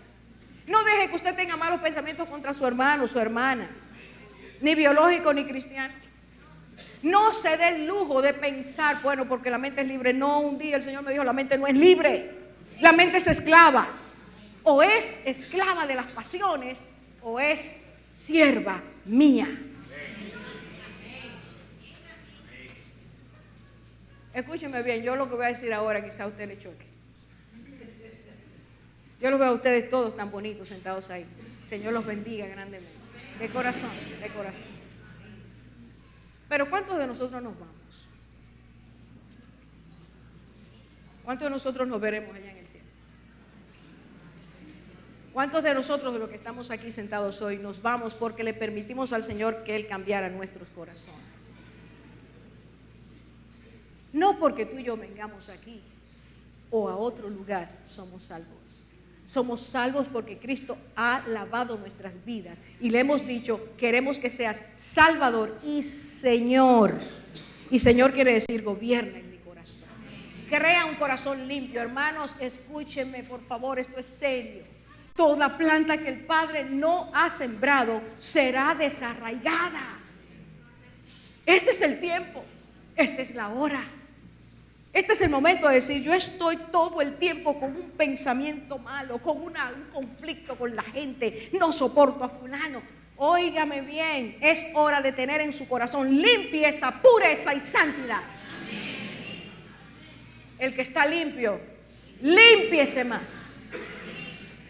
No deje que usted tenga malos pensamientos contra su hermano, su hermana, ni biológico ni cristiano. No se dé el lujo de pensar, bueno, porque la mente es libre. No, un día el Señor me dijo, la mente no es libre. La mente es esclava. O es esclava de las pasiones, o es sierva mía. Escúcheme bien, yo lo que voy a decir ahora quizá a usted le choque. Yo los veo a ustedes todos tan bonitos sentados ahí. Señor los bendiga grandemente. De corazón, de corazón. Pero ¿cuántos de nosotros nos vamos? ¿Cuántos de nosotros nos veremos allá en el cielo? ¿Cuántos de nosotros de los que estamos aquí sentados hoy nos vamos porque le permitimos al Señor que Él cambiara nuestros corazones? No porque tú y yo vengamos aquí o a otro lugar somos salvos. Somos salvos porque Cristo ha lavado nuestras vidas y le hemos dicho, queremos que seas Salvador y Señor. Y Señor quiere decir, gobierna en mi corazón. Crea un corazón limpio. Hermanos, escúchenme por favor, esto es serio. Toda planta que el Padre no ha sembrado será desarraigada. Este es el tiempo, esta es la hora. Este es el momento de decir, yo estoy todo el tiempo con un pensamiento malo, con un conflicto con la gente, no soporto a fulano. Óigame bien, es hora de tener en su corazón limpieza, pureza y santidad. El que está limpio, límpiese más.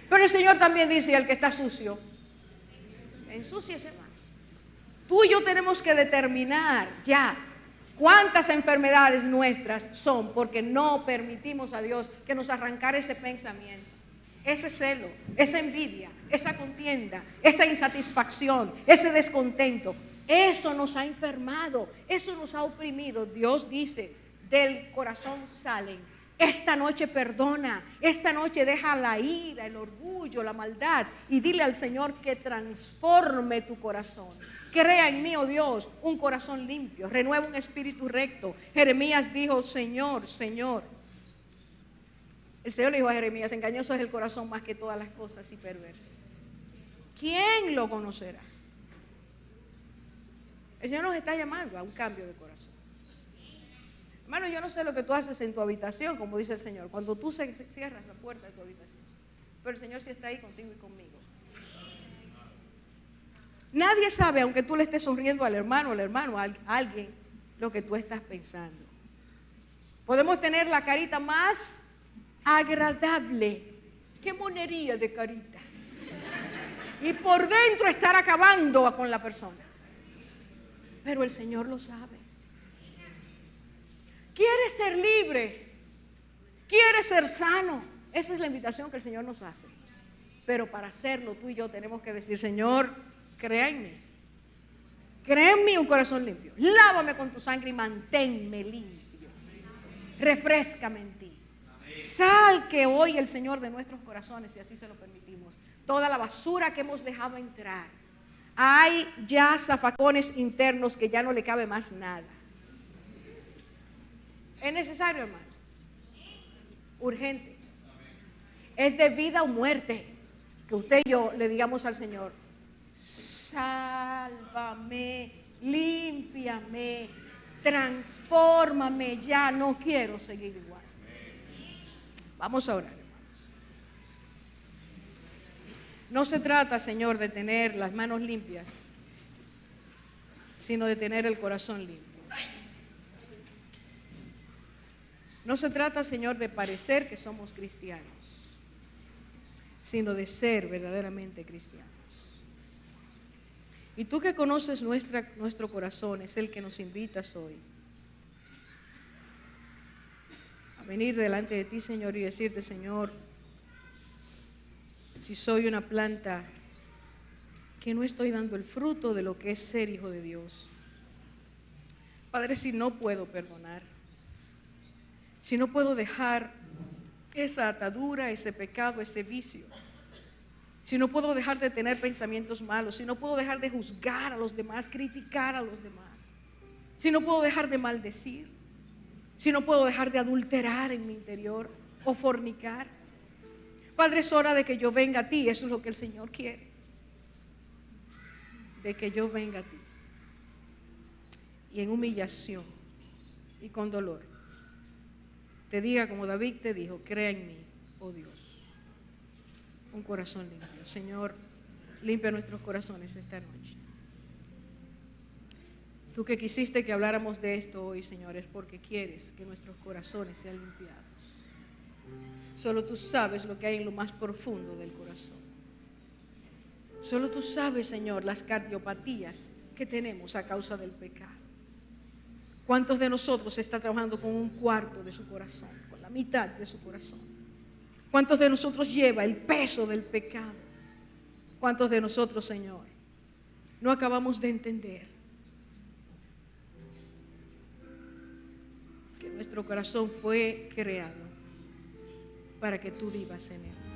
Pero el Señor también dice, el que está sucio, ensúciese más. Tú y yo tenemos que determinar ya cuántas enfermedades nuestras son porque no permitimos a Dios que nos arrancara ese pensamiento, ese celo, esa envidia, esa contienda, esa insatisfacción, ese descontento. Eso nos ha enfermado, eso nos ha oprimido. Dios dice, del corazón salen Esta noche perdona, esta noche deja la ira, el orgullo, la maldad y dile al Señor que transforme tu corazón. Crea en mí, oh Dios, un corazón limpio, renueva un espíritu recto. Jeremías dijo, Señor, Señor. El Señor le dijo a Jeremías, engañoso es el corazón más que todas las cosas y perverso. ¿Quién lo conocerá? El Señor nos está llamando a un cambio de corazón. Hermano, yo no sé lo que tú haces en tu habitación, como dice el Señor, cuando tú cierras la puerta de tu habitación. Pero el Señor sí está ahí contigo y conmigo. Nadie sabe, aunque tú le estés sonriendo al hermano, a alguien, lo que tú estás pensando. Podemos tener la carita más agradable. Qué monería de carita. Y por dentro estar acabando con la persona. Pero el Señor lo sabe. ¿Quieres ser libre? ¿Quieres ser sano? Esa es la invitación que el Señor nos hace. Pero para hacerlo, tú y yo tenemos que decir, Señor, crea en mí. Crea en mí un corazón limpio. Lávame con tu sangre y manténme limpio. Refréscame en ti. Salque hoy el Señor de nuestros corazones, si así se lo permitimos, toda la basura que hemos dejado entrar. Hay ya zafacones internos que ya no le cabe más nada. Es necesario, hermano. Urgente. Es de vida o muerte que usted y yo le digamos al Señor, sálvame, límpiame, transfórmame, ya no quiero seguir igual. Vamos a orar, hermanos. No se trata, Señor, de tener las manos limpias, sino de tener el corazón limpio. No se trata, Señor, de parecer que somos cristianos, sino de ser verdaderamente cristianos. Y tú que conoces nuestro corazón, es el que nos invitas hoy a venir delante de ti, Señor, y decirte, Señor, si soy una planta que no estoy dando el fruto de lo que es ser hijo de Dios. Padre, si no puedo perdonar, si no puedo dejar esa atadura, ese pecado, ese vicio, si no puedo dejar de tener pensamientos malos, si no puedo dejar de juzgar a los demás, criticar a los demás, si no puedo dejar de maldecir, si no puedo dejar de adulterar en mi interior o fornicar, Padre, es hora de que yo venga a ti. Eso es lo que el Señor quiere, de que yo venga a ti y en humillación y con dolor te diga como David te dijo, crea en mí, oh Dios, un corazón limpio. Señor, limpia nuestros corazones esta noche. Tú que quisiste que habláramos de esto hoy, Señor, es porque quieres que nuestros corazones sean limpiados. Solo tú sabes lo que hay en lo más profundo del corazón. Solo tú sabes, Señor, las cardiopatías que tenemos a causa del pecado. ¿Cuántos de nosotros está trabajando con un cuarto de su corazón, con la mitad de su corazón? ¿Cuántos de nosotros lleva el peso del pecado? ¿Cuántos de nosotros, Señor, no acabamos de entender que nuestro corazón fue creado para que tú vivas en él?